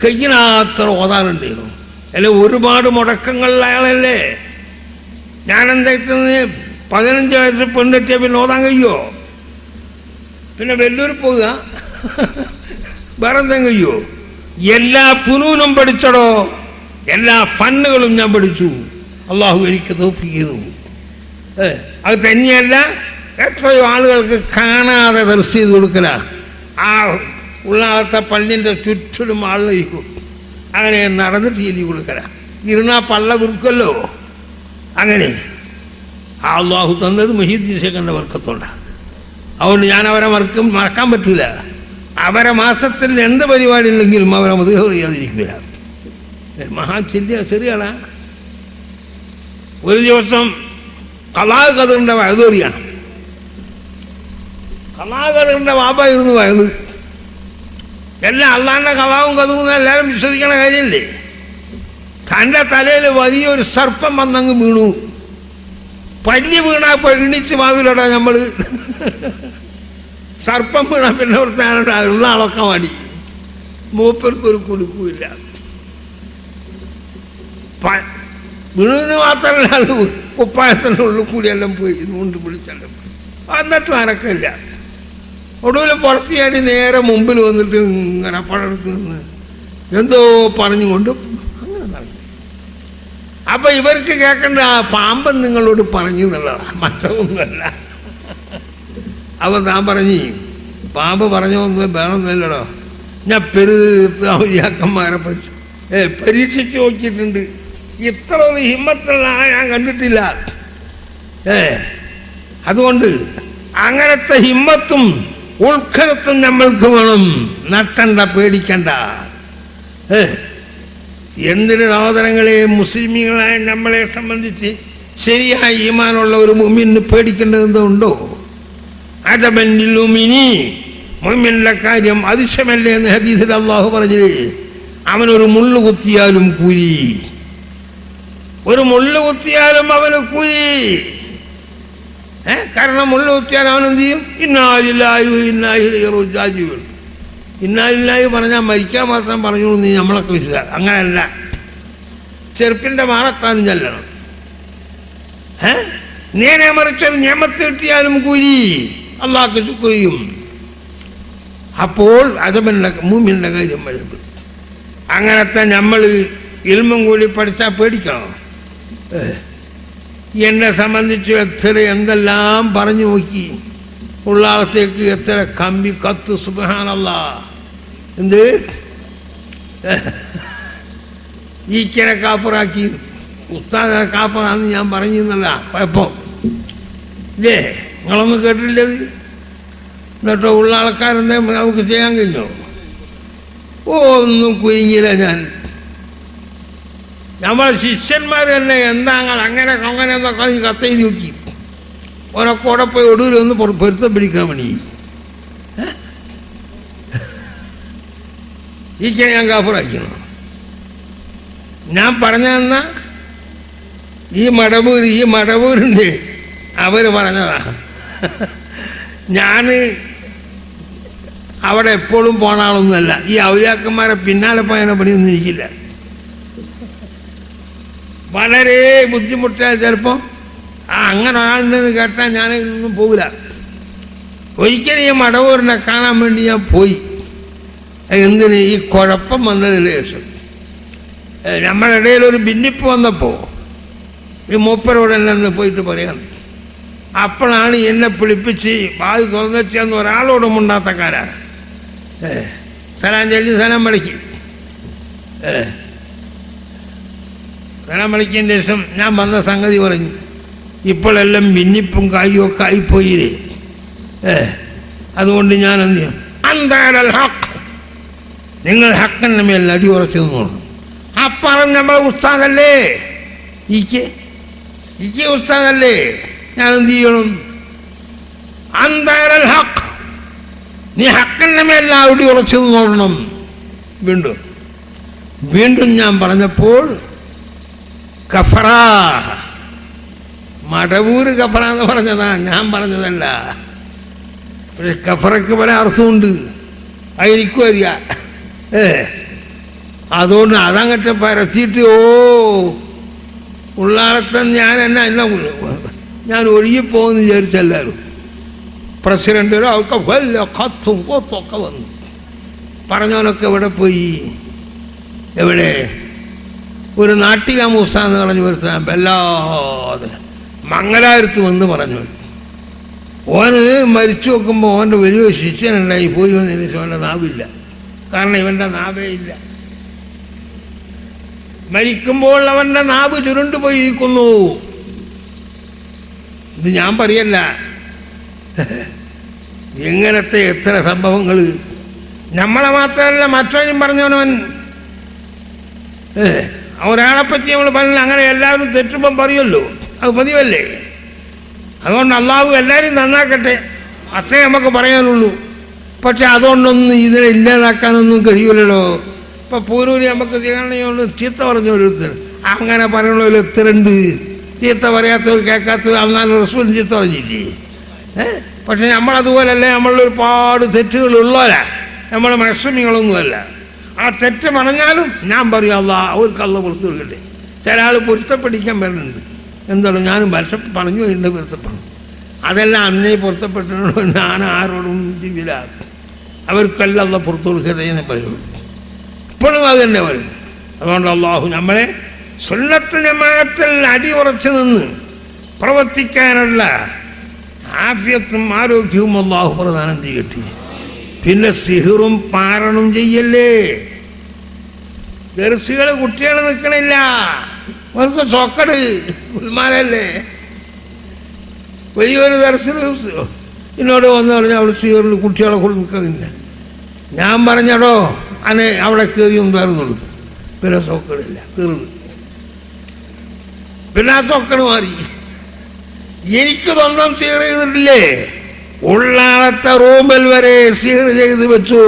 കഴിക്കണത്ര ഓതാനുണ്ടായിരുന്നു. അല്ലെ, ഒരുപാട് മുടക്കങ്ങളിൽ അയാളല്ലേ. ഞാനെന്താ 15 വയസ്സിൽ പെണ്ണെത്തിയാൽ പിന്നെ ഓതാൻ കഴിയുമോ? പിന്നെ വെല്ലൂർ പോവുക, വേറെ എന്തെങ്കിലും കഴിയുമോ? എല്ലാ ഫുനൂനും പഠിച്ചടോ, എല്ലാ ഫന്നുകളും ഞാൻ പഠിച്ചു. അള്ളാഹു എനിക്ക് തൗഫീഖ് ചെയ്തു. അത് തന്നെയല്ല, എത്രയോ ആളുകൾക്ക് കാണാതെ ദർശനം ചെയ്ത് കൊടുക്കല. ആ ഉള്ളാളത്തെ പള്ളിൻ്റെ ചുറ്റിലും ആളിരിക്കും. അങ്ങനെ നടന്നിട്ട് ചെയ്തി കൊടുക്കല. ഇരുന്നാൽ പള്ള കുറുക്കല്ലോ. അങ്ങനെ ആ അള്ളാഹു തന്നത് മുഹ്യിദ്ദീൻ ശൈഖിൻ്റെ ബർക്കത്തുണ്ടാണ്. അതുകൊണ്ട് ഞാൻ അവരെ മറക്കാൻ പറ്റില്ല. അവരെ മാസത്തിൽ എന്ത് പരിപാടി ഉണ്ടെങ്കിലും അവരെ മദ്ഹ് ചെയ്യാതിരിക്കില്ല. ചെറിയ ആളാ. ഒരു ദിവസം ഖലാ ഖദറിൻ്റെ വയതോറിയാണ്. ഖലാ ഖദറിൻ്റെ വാപ്പായിരുന്നു വയത്. എല്ലാം അള്ളാഹിൻ്റെ ഖലാവും ഖദറും എല്ലാവരും വിശ്വസിക്കണ കാര്യമില്ലേ? തൻ്റെ തലയിൽ വലിയൊരു സർപ്പം വന്നങ്ങ് വീണു. പല്ലി വീണാ എണ്ണിച്ച് വാവിലോടാ നമ്മൾ. സർപ്പം വീണാൽ പിന്നെ ഓർത്താനോട് ഉള്ള ആളൊക്കെ മടി. മൂപ്പർക്കൊരു കുലുക്കുമില്ല. വീണെന്ന് മാത്രമല്ല, അത് കുപ്പായത്തിനുള്ളിൽ കൂടിയെല്ലാം പോയി കൊണ്ട് പിടിച്ചെല്ലാം പോയി. എന്നിട്ടും അനക്കമില്ല. ഒടുവിൽ പുറത്ത് ചാടി നേരെ മുമ്പിൽ വന്നിട്ട് ഇങ്ങനെ പടർത്ത് നിന്ന് എന്തോ പറഞ്ഞുകൊണ്ട് അങ്ങനെ നടന്നു. അപ്പം ഇവർക്ക് കേൾക്കേണ്ട ആ പാമ്പൻ നിങ്ങളോട് പറഞ്ഞു എന്നുള്ളതാണ്, മറ്റൊന്നുമല്ല. അപ്പം താൻ പറഞ്ഞ് പാമ്പ് പറഞ്ഞൊന്നും വേണമെന്നില്ലടോ, ഞാൻ പെരുത്താക്കന്മാരെ പരീക്ഷിച്ച് നോക്കിയിട്ടുണ്ട്. ഇത്ര ഒരു ഹിമ്മത്തുള്ള ഞാൻ കണ്ടിട്ടില്ല. അതുകൊണ്ട് അങ്ങനത്തെ ഹിമ്മത്തും ഉൾക്കരത്തും നമ്മൾക്ക് വേണം. നട്ടണ്ട, പേടിക്കണ്ട. എന്തിന് സഹോദരങ്ങളെ, മുസ്ലിമീങ്ങളായ നമ്മളെ സംബന്ധിച്ച് ശരിയായ ഈമാനുള്ള ഒരു മുഅ്മിനിന് പേടിക്കേണ്ടതുണ്ടോ? അജബന്നിലുമിനി, മുഅ്മിനിന്റെ കാര്യം അതിശയമല്ലേ എന്ന് ഹദീസിൽ അല്ലാഹു പറഞ്ഞത്. അവനൊരു മുള്ളു കുത്തിയാലും കൂലി, ഒരു മുള്ളു കുത്തിയാലും അവന് കൂലി. കാരണം മുള്ളു കുത്തിയാൽ അവൻ എന്ത് ചെയ്യും? ഇന്നാലില്ലാഹി ഇന്നാ ഇലൈഹി റാജിഊൻ. ഇന്നാലില്ലാഹി പറഞ്ഞാൽ മരിക്കാൻ മാത്രം പറഞ്ഞു നീ നമ്മളൊക്കെ വിശ്വസിക്കുക. അങ്ങനെയല്ല, ചെറുപ്പിൻ്റെ മാറത്താനും ചെല്ലണം. നേരെ മറിച്ചൊരു നിയമത്ത് കിട്ടിയാലും കൂലി, അള്ളാഹ്ക്ക് ശുക്ർ ചെയ്യും. അപ്പോൾ അജബന്റെ മുഅ്മിനിന്റെ കാര്യം വരുമ്പോൾ അങ്ങനത്തെ നമ്മൾ ഇൽമും കൂടി പഠിച്ചാൽ പേടിക്കണം. എന്നെ സംബന്ധിച്ച് എത്ര എന്തെല്ലാം പറഞ്ഞു നോക്കി, ഉള്ളാളത്തേക്ക് എത്ര കമ്പി കത്ത്, സുബ്ഹാനല്ലാഹ്. എന്ത് ഈക്കനെ കാപ്പറാക്കി, ഉസ്താദിനെ കാപ്പറാന്ന് ഞാൻ പറഞ്ഞിരുന്നല്ല, കുഴപ്പം ഇല്ലേ? നിങ്ങളൊന്നും കേട്ടില്ലത്? എന്നിട്ടോ ഉള്ള ആൾക്കാരെന്താ നമുക്ക് ചെയ്യാൻ കഴിഞ്ഞോ? ഒന്നും കുരുങ്ങിയില്ല. നമ്മളെ ശിഷ്യന്മാർ തന്നെ എന്താ അങ്ങനെ അങ്ങനെ എന്നൊക്കെ കത്തെഴുതി നോക്കി, ഓനൊക്കെ അവിടെ പോയി ഒടുവിലൊന്ന് പൊരുത്തം പിടിക്കാൻ വേണ്ടി ഈക്കെ ഞാൻ കാഫറാക്കണം. ഞാൻ പറഞ്ഞതെന്നാ ഈ മടവൂരുണ്ട്, അവർ പറഞ്ഞതാ. ഞാൻ അവിടെ എപ്പോഴും പോണ ആളൊന്നുമല്ല. ഈ ഔലിയാക്കന്മാരെ പിന്നാലെ പോയതിനെ പണിയൊന്നും ഇരിക്കില്ല. വളരെ ബുദ്ധിമുട്ടാൽ ചിലപ്പോൾ അങ്ങനെ ഒരാളുണ്ടെന്ന് കേട്ടാൽ ഞാനൊന്നും പോകില്ല. ഒരിക്കലും ഈ മടവൂരിനെ കാണാൻ വേണ്ടി ഞാൻ പോയി. എന്തിന്? ഈ കുഴപ്പം വന്നതിന് ശേഷം നമ്മുടെ ഇടയിൽ ഒരു ഭിന്നിപ്പ് വന്നപ്പോൾ ഈ മൂപ്പരോട് എന്നെ പോയിട്ട് പറയാം. അപ്പോഴാണ് എന്നെ പിടിപ്പിച്ച് വാത് തുറന്നെത്തിയെന്ന് ഒരാളോടും ഉണ്ടാത്തക്കാരാണ്. സലാം ചൊല്ലി സലാം മടക്കി. സലാം മടക്കിയതിന് ശേഷം ഞാൻ വന്ന സംഗതി പറഞ്ഞു. ഇപ്പോഴെല്ലാം ഭിന്നിപ്പും കാര്യമൊക്കെ ആയിപ്പോയില്ലേ, അതുകൊണ്ട് ഞാൻ എന്ത് ചെയ്യും? അന്താരൽ ഹക്ക്, നിങ്ങൾ ഹക്കിൻ്റെ മേൽ അടി ഉറച്ചു നിന്നോളൂ. അപ്പറം നമ്മളെ ഉസ്താദല്ലേ, ഇക്ക് ഉസ്താദല്ലേ, ഞാൻ എന്ത് ചെയ്യണം? അന്താരൽ ഹക്ക്, നീ ഹക്കിൻ്റെ മേൽ അടി ഉറച്ചു നിന്നോളണം. വീണ്ടും ഞാൻ പറഞ്ഞപ്പോൾ കഫറ, മടവൂര് കഫറ എന്ന് പറഞ്ഞതാ, ഞാൻ പറഞ്ഞതല്ല. പക്ഷെ കഫറയ്ക്ക് പല അർത്ഥമുണ്ട്, അതെനിക്കും അറിയാം. അതുകൊണ്ട് അതങ്ങട്ട് പരത്തിയിട്ട് ഉള്ളാളത്തെ ഞാൻ ഒഴുകിപ്പോകുമെന്ന് വിചാരിച്ചെല്ലാവരും. പ്രസിഡന്റിനോ അവർക്ക് വല്ല കത്തും കൊത്തൊക്കെ വന്നു. പറഞ്ഞവനൊക്കെ എവിടെ പോയി? എവിടെ? ഒരു നാട്ടിക മൂസ എന്ന് പറഞ്ഞു വരുത്താൻ വല്ലാതെ മംഗലാപുരത്ത് വന്ന് പറഞ്ഞു. ഓന് മരിച്ചു നോക്കുമ്പോൾ ഓൻ്റെ വലിയ ശിഷ്യനുണ്ടായി. പോയി വന്നതിന് ശേഷം അവൻ്റെ നാവില്ല. കാരണം ഇവൻ്റെ നാവേ ഇല്ല. മരിക്കുമ്പോൾ അവൻ്റെ നാവ് ചുരുണ്ടുപോയിരിക്കുന്നു. ഇത് ഞാൻ പറയല്ല, എങ്ങനത്തെ എത്ര സംഭവങ്ങൾ. നമ്മളെ മാത്രമല്ല മറ്റവനും പറഞ്ഞവനവൻ ഒരാളെപ്പറ്റി നമ്മൾ പറഞ്ഞില്ല. അങ്ങനെ എല്ലാവരും തെറ്റുമ്പം പറയുമല്ലോ, അത് പതിവല്ലേ. അതുകൊണ്ട് അള്ളാഹു എല്ലാവരും നന്നാക്കട്ടെ, അത്രേ നമുക്ക് പറയാനുള്ളൂ. പക്ഷെ അതുകൊണ്ടൊന്നും ഇതിനെ ഇല്ലാതാക്കാനൊന്നും കഴിയൂലല്ലോ. ഇപ്പം പൂരൂരി നമുക്ക് ചെയ്യണമെന്ന് ചീത്ത പറഞ്ഞ ഒരുത്തർ, അങ്ങനെ പറയണതിൽ എത്രണ്ട്. ചീത്ത പറയാത്തവർ കേൾക്കാത്തവർ അന്നാലും റസൂൽ ചീത്ത പറഞ്ഞില്ലേ? പക്ഷെ നമ്മളതുപോലല്ലേ, നമ്മളൊരുപാട് തെറ്റുകളുള്ളവരാ, നമ്മൾ മനുഷ്യമികളൊന്നുമല്ല. ആ തെറ്റ് പറഞ്ഞാലും ഞാൻ പറയും അള്ളാഹ് അവർക്ക് അള്ള പുറത്ത് കൊടുക്കട്ടെ. ചില ആൾ പൊരുത്തപ്പെടിക്കാൻ വരുന്നുണ്ട്. എന്താണ് ഞാനും പറഞ്ഞു എൻ്റെ പൊരുത്തപ്പെടും. അതെല്ലാം അന്നേ പൊരുത്തപ്പെട്ടിട്ടുണ്ടോ? ഞാൻ ആരോടും ജീവില്ല. അവർക്കെല്ലാം അള്ള പുറത്ത് കൊടുക്കട്ടെ എന്ന് പറയുള്ളൂ. ഇപ്പോഴും അത് തന്നെ പറയും. അതുകൊണ്ട് അള്ളാഹു നമ്മളെ സുന്നത്ത് ജമാഅത്തിൽ അടിയുറച്ചു നിന്ന് പ്രവർത്തിക്കാനുള്ള ആഫിയത്തും ആരോഗ്യവും അള്ളാഹു പ്രദാനം ചെയ്യട്ടെ. പിന്നെ സിഹിറും പാരണും ചെയ്യല്ലേ. ദർസികൾ കുട്ടികൾ നിൽക്കണില്ല, അവർക്ക് സൊക്കട് ഉൽമാനല്ലേ. വലിയൊരു ദർസിൽ എന്നോട് വന്ന് പറഞ്ഞാൽ അവിടെ സിഹിറിൽ കുട്ടികളെ കൊണ്ട് നിൽക്കുന്നില്ല. ഞാൻ പറഞ്ഞടോ അനെ അവിടെ കയറി ഉണ്ടായിരുന്നുള്ളൂ. പിന്നെ സോക്കണില്ല, തീർന്നു. പിന്നെ ആ സോക്കണ് മാറി. എനിക്ക് സ്വന്തം സീർ ചെയ്തിട്ടില്ലേ, ഉള്ളാളത്തെ റൂമിൽ വരെ സീർ ചെയ്ത് വെച്ചു.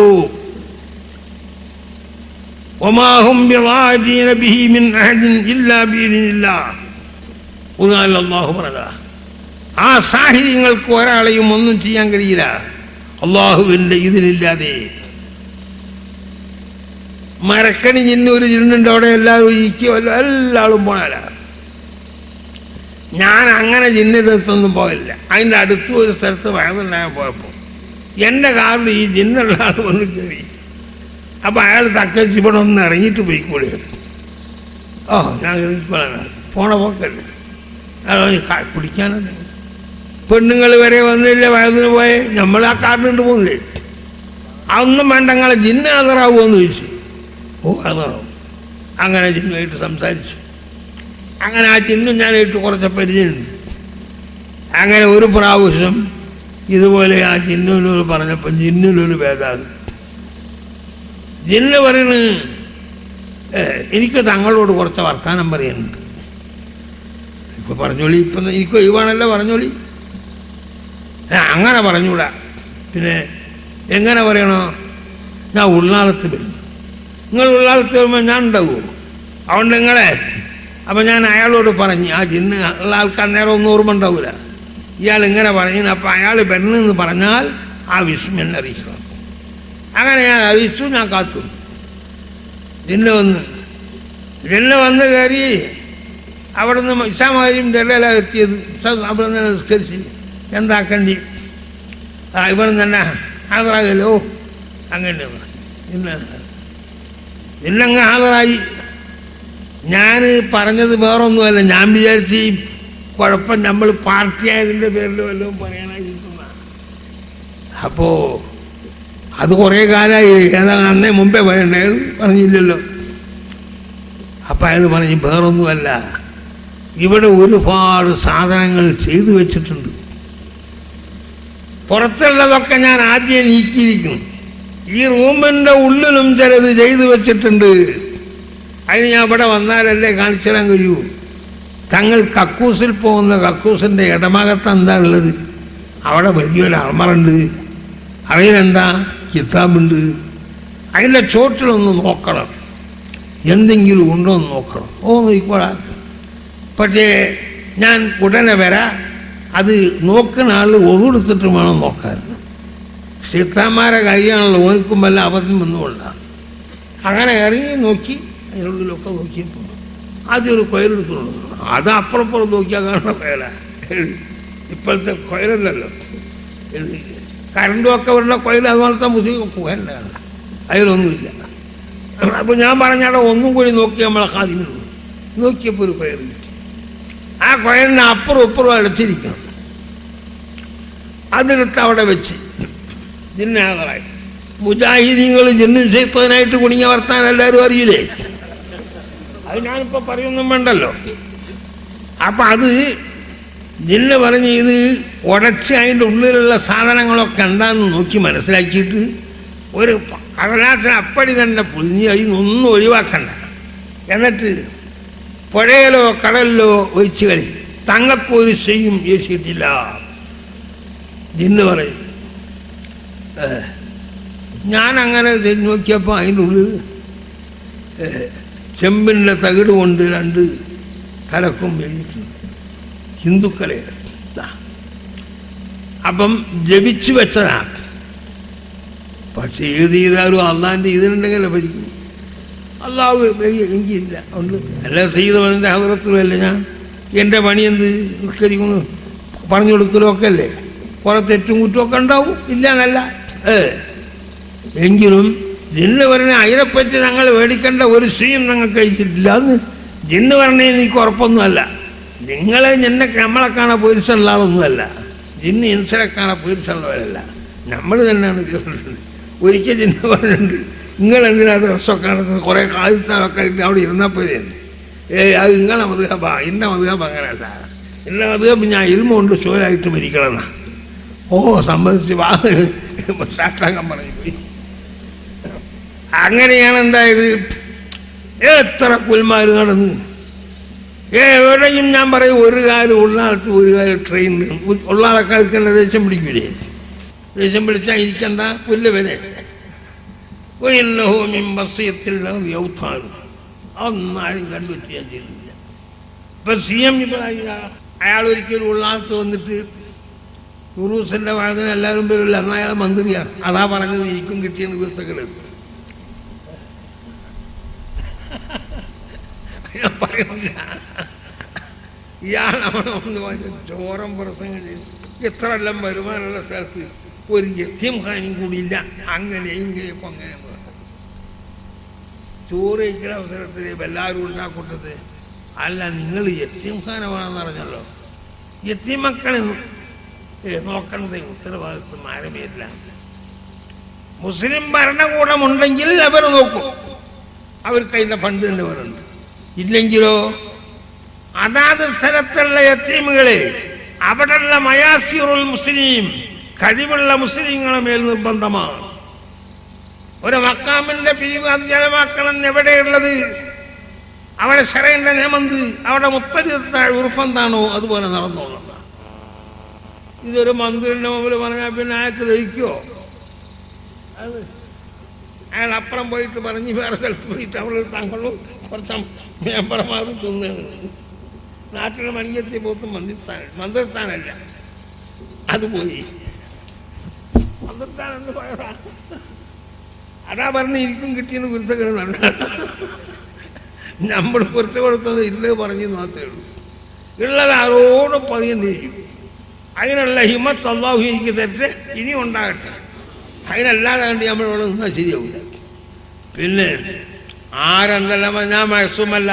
ഒമാഹും ബിളാജിന ബിഹി മിൻ അഹദിൻ ഇല്ലാ ബിഇذനില്ലാഹ്. അല്ലാഹു പറഞ്ഞ ആ സാഹിര്യങ്ങൾക്ക് ഒരാളെയും ഒന്നും ചെയ്യാൻ കഴിയില്ല അള്ളാഹുവിൻ്റെ ഇതിലില്ലാതെ. മരക്കണി ജിന്ന് ഒരു ജിന്നുണ്ട്, അവിടെ എല്ലാവരും ഇരിക്കുമല്ലോ, എല്ലാവരും പോണാല. ഞാൻ അങ്ങനെ ജിന്നിൻ്റെ അടുത്തൊന്നും പോയില്ല. അതിൻ്റെ അടുത്ത് ഒരു സ്ഥലത്ത് വയറുണ്ടാകാൻ പോയപ്പോൾ എൻ്റെ കാറിൽ ഈ ജിന്നുള്ള ആൾ വന്ന് കയറി. അപ്പം അയാൾ തക്കച്ച് ഇവിടെ ഒന്ന് ഇറങ്ങിയിട്ട് പോയിക്കൂടെ. ഓ ഞാൻ പോണ പോക്കല്ലേ, കുടിക്കാനത് പെണ്ണുങ്ങൾ വരെ വന്നില്ല, വയസ്സിന് പോയെ നമ്മൾ ആ കാറിനുണ്ട് പോകുന്നില്ലേ. അതൊന്നും വേണ്ട, നിങ്ങളെ ജിന്ന് ഹാജറാവുമെന്ന് ചോദിച്ചു. ഓ ഹാജറാവും. അങ്ങനെ ജിന്നുമായിട്ട് സംസാരിച്ചു. അങ്ങനെ ആ ജിന്നും ഞാനായിട്ട് കുറച്ച് പരിചയമുണ്ട്. അങ്ങനെ ഒരു പ്രാവശ്യം ഇതുപോലെ ആ ജിന്നിനോട് പറഞ്ഞപ്പോൾ ജിന്നിനൊരു ഭേദാണ്. ജിന്ന് പറയുന്നത് എനിക്ക് തങ്ങളോട് കുറച്ച് വർത്തമാനം പറയാനുണ്ട്. ഇപ്പം പറഞ്ഞോളി, ഇപ്പം എനിക്ക് ഒഴിവാണല്ലോ, പറഞ്ഞോളി. അങ്ങനെ പറഞ്ഞൂടാ. പിന്നെ എങ്ങനെ പറയണോ, ഞാൻ ഉള്ളാളത്ത് വരും, നിങ്ങൾ ഉള്ളാളത്ത് വരുമ്പോൾ ഞാൻ ഉണ്ടാവുമോ? അതുകൊണ്ട് നിങ്ങളെ അപ്പം ഞാൻ അയാളോട് പറഞ്ഞ്, ആ ജിന്ന് ഉള്ള ആൾക്ക് അന്നേരം ഒന്നും ഓർമ്മ ഉണ്ടാവില്ല, ഇയാൾ ഇങ്ങനെ പറഞ്ഞു. അപ്പം അയാൾ വരണമെന്ന് പറഞ്ഞാൽ ആ വിഷയം എന്നെ അറിയിക്കണം. അങ്ങനെ ഞാൻ അറിയിച്ചു. ഞാൻ കാത്തു. ജിന്ന് വന്ന് കയറി. അവിടെ നിന്ന് ഇഷാമാരിയും ഡെല്ലയിലാണ് എത്തിയത്. അവിടെ നിന്ന് നിസ്കരിച്ച് എന്താക്കണ്ടി ഇവിടെ നിന്ന് തന്നെ ഹാജറാകല്ലോ. അങ്ങനെ ഇന്നങ്ങ് ഹാജറായി. ഞാൻ പറഞ്ഞത് വേറൊന്നുമല്ല, ഞാൻ വിചാരിച്ച് കുഴപ്പം നമ്മൾ പാർട്ടിയായതിൻ്റെ പേരിൽ വല്ലതും പറയാനായിരിക്കുന്ന. അപ്പോൾ അത് കുറേ കാലമായി, ഏതാണ് അന്നേ മുമ്പേ പറയണ്ട, അയാൾ പറഞ്ഞില്ലല്ലോ. അപ്പം അയാൾ പറഞ്ഞ് വേറൊന്നുമല്ല, ഇവിടെ ഒരുപാട് സാധനങ്ങൾ ചെയ്തു വെച്ചിട്ടുണ്ട്. പുറത്തുള്ളതൊക്കെ ഞാൻ ആദ്യം നീക്കിയിരിക്കുന്നു. ഈ റൂമിൻ്റെ ഉള്ളിലും ചിലത് ചെയ്തു വെച്ചിട്ടുണ്ട്. അതിന് ഞാൻ ഇവിടെ വന്നാലല്ലേ കാണിച്ചു തരാൻ കഴിയൂ. തങ്ങൾ കക്കൂസിൽ പോകുന്ന കക്കൂസിൻ്റെ ഇടഭാഗത്ത് എന്താ ഉള്ളത്? അവിടെ വലിയൊരു അൾമറുണ്ട്. അതിലെന്താ കിതാബുണ്ട്. അതിൻ്റെ ചോട്ടിലൊന്ന് നോക്കണം, എന്തെങ്കിലും ഉണ്ടോ എന്ന് നോക്കണം. ഓ നോക്കിക്കോളാം. പക്ഷേ ഞാൻ ഉടനെ വരാം. അത് നോക്കുന്ന ആൾ ഒതുകൊടുത്തിട്ട് വേണം നോക്കാൻ. സീത്താമാരെ കഴിയാണല്ലോ, ഓർക്കും വല്ല അബദ്ധം വന്നുകൊണ്ടാണ്. അങ്ങനെ ഇറങ്ങി നോക്കി, അതിനുള്ളിലൊക്കെ നോക്കിയപ്പോൾ ആദ്യം ഒരു കൊയലെടുത്തുള്ളൂ. അത് അപ്പുറപ്പുറം നോക്കിയാൽ കാണുന്ന കൊയല. ഇപ്പോഴത്തെ കൊയലല്ലല്ലോ ഇത്, കറണ്ടും ഒക്കെ വരുന്ന കൊയൽ. അതുപോലത്തെ മുസ്ലിം കൊയലാണ്, അതിലൊന്നുമില്ല. അപ്പോൾ ഞാൻ പറഞ്ഞാടെ ഒന്നും കൂടി നോക്കി നമ്മളെ കാതിമിൽ നോക്കിയപ്പോൾ ഒരു കൊയൽ കിട്ടി. ആ കൊയലിനെ അപ്പുറം ഇപ്പുറം അടച്ചിരിക്കണം. അതെടുത്ത് അവിടെ വെച്ച് ജിന്നാകളായി. മുജാഹിദീങ്ങൾ ജിന്നും ശൈത്താനായിട്ട് കുണിങ്ങ വർത്താൻ എല്ലാവരും അറിയില്ലേ? അത് ഞാനിപ്പോൾ പറയൊന്നും വേണ്ടല്ലോ. അപ്പം അത് ജിന്ന് പറഞ്ഞ് ഇത് ഉടച്ച് അതിൻ്റെ ഉള്ളിലുള്ള സാധനങ്ങളൊക്കെ എന്താണെന്ന് നോക്കി മനസ്സിലാക്കിയിട്ട് ഒരു കടലാസിന് അപ്പടി തന്നെ പൊതിഞ്ഞ് അതിനൊന്നും ഒഴിവാക്കണ്ട. എന്നിട്ട് പുഴയിലോ കടലിലോ ഒഴിച്ച് കളി, തങ്ങൾക്കൊരു ചെയ്യും ഏശിയിട്ടില്ല. ജിന്ന് പറയും. ഞാനങ്ങനെ നോക്കിയപ്പോൾ അതിൻ്റെ ഉള്ളിൽ ചെമ്പിൻ്റെ തകിട് കൊണ്ട് 2 തലക്കും എഴുതിയിട്ടുണ്ട്, ഹിന്ദുക്കളെ. അപ്പം ജപിച്ചു വെച്ചതാണ്. പക്ഷെ ഏത് ചെയ്താലും അള്ളാൻ്റെ ഇതിനുണ്ടെങ്കിലേ ഭരിക്കും. അള്ളാഹു എങ്കില്ല. അതുകൊണ്ട് അല്ല ചെയ്തവൻ്റെ ഹദ്റത്തിലുമല്ല ഞാൻ. എൻ്റെ പണി എന്ത്? നിസ്കരിക്കുന്നു, പറഞ്ഞു കൊടുക്കലോ ഒക്കെ അല്ലേ. കുറെ തെറ്റും കുറ്റമൊക്കെ ഉണ്ടാവും, ഇല്ലാന്നല്ല. എങ്കിലും ജിന്ന് പറഞ്ഞ അതിനെപ്പറ്റി ഞങ്ങൾ മേടിക്കേണ്ട ഒരു സീൻ ഞങ്ങൾ കഴിച്ചിട്ടില്ല എന്ന് ജിന്ന് പറഞ്ഞ എനിക്ക് ഉറപ്പൊന്നുമല്ല. നിങ്ങളെ നമ്മളെ കാണാൻ പേരിച്ചുള്ള ആളൊന്നുമല്ല. ജിന്ന് ഇൻസനെ കാണാൻ പേരിച്ചുള്ളവരല്ല, നമ്മൾ തന്നെയാണ് കേട്ടിട്ടുണ്ട്. ഒരിക്കൽ ജിന്ന് പറഞ്ഞിട്ടുണ്ട്, നിങ്ങളെന്തിനാ ദിവസമൊക്കെ നടത്തുന്നത്, കുറേ കാലിസ്ഥാനൊക്കെ ആയിട്ട് അവിടെ ഇരുന്നാൽ പോലെയാണ്. അത് നിങ്ങളെ മധുഹബാ, ഇന്ന മധുഹബ് അങ്ങനെയല്ല. ഇന്ന മധുഹബ് ഞാൻ ഇൽമ കൊണ്ട് ചോരായിട്ട് മരിക്കണമെന്നാണ്. ഓ സമ്മതിച്ച് സാക്ഷാംഗം പറഞ്ഞു പോയി. അങ്ങനെയാണ് എന്തായത്. എത്ര കുൽമാർ നടന്ന് എവിടെയും ഞാൻ പറയും ഒരു കാലം ഉള്ളാളത്ത് ഒരു കാലം ട്രെയിനിൽ ഉള്ളാളക്കാർക്ക് ദേഷ്യം പിടിക്കൂലേ? ദേഷ്യം പിടിച്ചാൽ ഇരിക്കണ്ട പുല്ല് വരെ ഒന്നാരും കണ്ടുപിടിച്ച് ഞാൻ ചെയ്തില്ല. ഇപ്പൊ CM അയാൾ ഒരിക്കലും ഉള്ളാളത്ത് വന്നിട്ട് ഉറൂസിന്റെ വാദന എല്ലാവരും പേരില്ല, എന്നാൽ അയാൾ മന്ത്രിയാണ്. അതാ പറഞ്ഞത് എനിക്കും കിട്ടിയെന്ന് കുരുത്തക്കള്. ഞാൻ പറയുന്നില്ല, ഇയാൾ അവിടെ ഒന്ന് പറഞ്ഞ ചോരം പ്രസംഗം ചെയ്തു. ഇത്ര എല്ലാം വരുമാനമുള്ള സ്ഥലത്ത് ഒരു യത്തീം ഖാനും കൂടിയില്ല. അങ്ങനെ ഇങ്ങനെയൊക്കെ അങ്ങനെ ചോറ് കഴിക്കുന്ന അവസരത്തിൽ എല്ലാവരും ഉണ്ടാക്കൂട്ടത് അല്ല, നിങ്ങൾ യത്തീം ഖാന വേണമെന്ന് പറഞ്ഞല്ലോ. യത്തീം മക്കളെ നോക്കേണ്ട ഉത്തരവാദിത്വം ആരമേയില്ല. മുസ്ലിം ഭരണകൂടമുണ്ടെങ്കിൽ അവർ നോക്കും, അവർക്ക് അതിൻ്റെ ഫണ്ട് തന്നെ വരുന്നുണ്ട്. ഇല്ലെങ്കിലോ അതാത് സ്ഥലത്തുള്ള യത്തീമുകളെ അവിടെയുള്ള മയാസിറുൽ മുസ്ലിം കഴിവുള്ള മുസ്ലിങ്ങളെ മേൽ നിർബന്ധമാണ്. ഒരു മക്കാമിന്റെ പിരിവ് അത് ജലമാക്കണം. എവിടെയുള്ളത് അവിടെ ശരയുടെ നിയമന്ത് അവിടെ മുത്തരിത്താഴ് ഉറുഫെന്താണോ അതുപോലെ നടന്നോളണം. ഇതൊരു മന്ത്രിന്റെ മുമ്പിൽ പറഞ്ഞാൽ പിന്നെ അയാൾക്ക് ദഹിക്കുമോ? അത് അയാൾ അപ്പുറം പോയിട്ട് പറഞ്ഞ് വേറെ സ്ഥലത്ത് പോയിട്ട് അവിടെ താങ്കളും കുറച്ച് മേമ്പറമാരും തിന്നാണ്. നാട്ടിലെ മണിയത്തി പോത്ത് മന്ത്രിസ്ഥാനല്ല, അത് പോയി മന്ത്രിസ്ഥാനം എന്ന് പോയതാ. അതാ പറഞ്ഞ് ഇരിക്കും കിട്ടിയെന്ന് കുരുത്തക്കേട് നടന്ന നമ്മൾ കുറിച്ച് കൊടുത്തത് ഇല്ലേ പറഞ്ഞു മാത്രമേ ഉള്ളൂ. ഉള്ളത് ആരോടും പതിയും ചെയ്യും. അതിനുള്ള ഹിമ്മത്ത് അല്ലാഹു എനിക്ക് തരട്ടെ, ഇനി ഉണ്ടാകട്ടെ. അതിനല്ലാതെ കണ്ട് നമ്മളിവിടെ നിന്നാൽ ശരിയാവില്ല. പിന്നെ ആരെന്തെല്ലാം ഞാൻ മഹസൂമല്ല,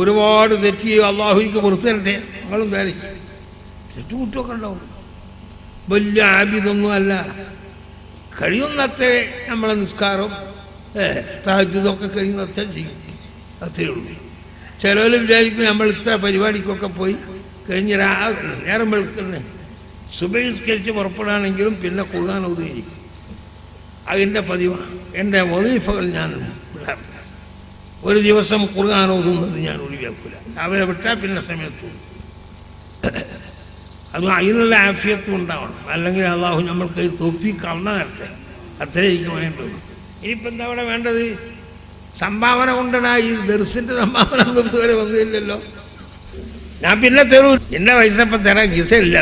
ഒരുപാട് തെറ്റ് ചെയ്യും. അല്ലാഹു എനിക്ക് പുറത്തു തരട്ടെ. നിങ്ങളും തരും തെറ്റുകുറ്റമൊക്കെ ഉണ്ടാവും. വലിയ ആബിദൊന്നും അല്ല, കഴിയുന്നത്തെ നമ്മളെ നിസ്കാരം തഹജ്ജുദൊക്കെ കഴിയുന്നത്തെ ചെയ്യും, അത്രയേ ഉള്ളൂ. ചിലവർ വിചാരിക്കും നമ്മൾ ഇത്ര പരിപാടിക്കൊക്കെ പോയി കഴിഞ്ഞ് നേരം വെളുക്കുന്നേ സുബഹി നിസ്കരിച്ച് പുറപ്പെടാണെങ്കിലും പിന്നെ ഖുർആൻ ഓതിയിരിക്കും. അതിൻ്റെ പതിവാണ്. എൻ്റെ വദീഫകൾ ഞാൻ വിടാറില്ല. ഒരു ദിവസം ഖുർആൻ ഓതുന്നത് ഞാൻ ഒഴിവാക്കില്ല. അവരെ വിട്ടാൽ പിന്നെ സമയത്ത് അത് അതിനുള്ള ആഫിയത്തും ഉണ്ടാവണം. അല്ലെങ്കിൽ അള്ളാഹു നമ്മൾക്ക് തൗഫീഖ് അള്ളാ നേരത്തെ അത്രേ എനിക്ക് വേണ്ടത്. ഇനിയിപ്പോൾ എന്താ അവിടെ വേണ്ടത്? സംഭാവന കൊണ്ടാ. ഈ ദർസിൻ്റെ സംഭാവന ഒന്നും ഇതുവരെ വന്നില്ലല്ലോ. ഞാൻ പിന്നെ തരൂ, എന്റെ പൈസപ്പം തരാൻ ഗിസയില്ല.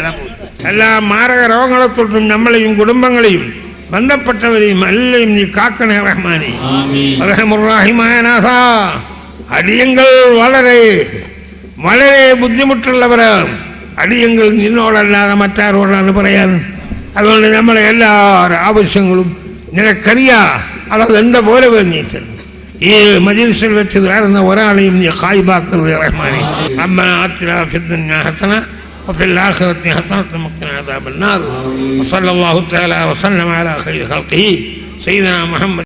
എല്ലാ മാരക രോഗങ്ങളെ തൊട്ടും നമ്മളെയും കുടുംബങ്ങളെയും ബന്ധപ്പെട്ടവരെയും എല്ലാം നീ കാക്കണേ റഹ്മാനെ. റഹ്മുറാഹിമായ നാഥ, അടിയങ്ങൾ വളരെ വളരെ ബുദ്ധിമുട്ടുള്ളവരാണ്. അടിയങ്ങൾ നിന്നോടല്ലാതെ മറ്റാരോടാണ് പറയാൻ. അതുകൊണ്ട് നമ്മളെ എല്ലാ ആവശ്യങ്ങളും നിനക്കറിയാം. അതെന്റെ പോലെ വേണ്ടിയിട്ടുണ്ട്. ഈ മജ്‌ലിസിൽ വെച്ച് കാണുന്ന ഒരാളെയും നീ ഖായിബാക്കരുത് റഹ്മാനെ. റബ്ബനാ ആതിനാ ഫിദ്ദുനിയാ ഹസന وفي الآخرة حسنة وقنا عذاب النار. وصلى الله تعالى وسلم على خير خلقه سيدنا محمد.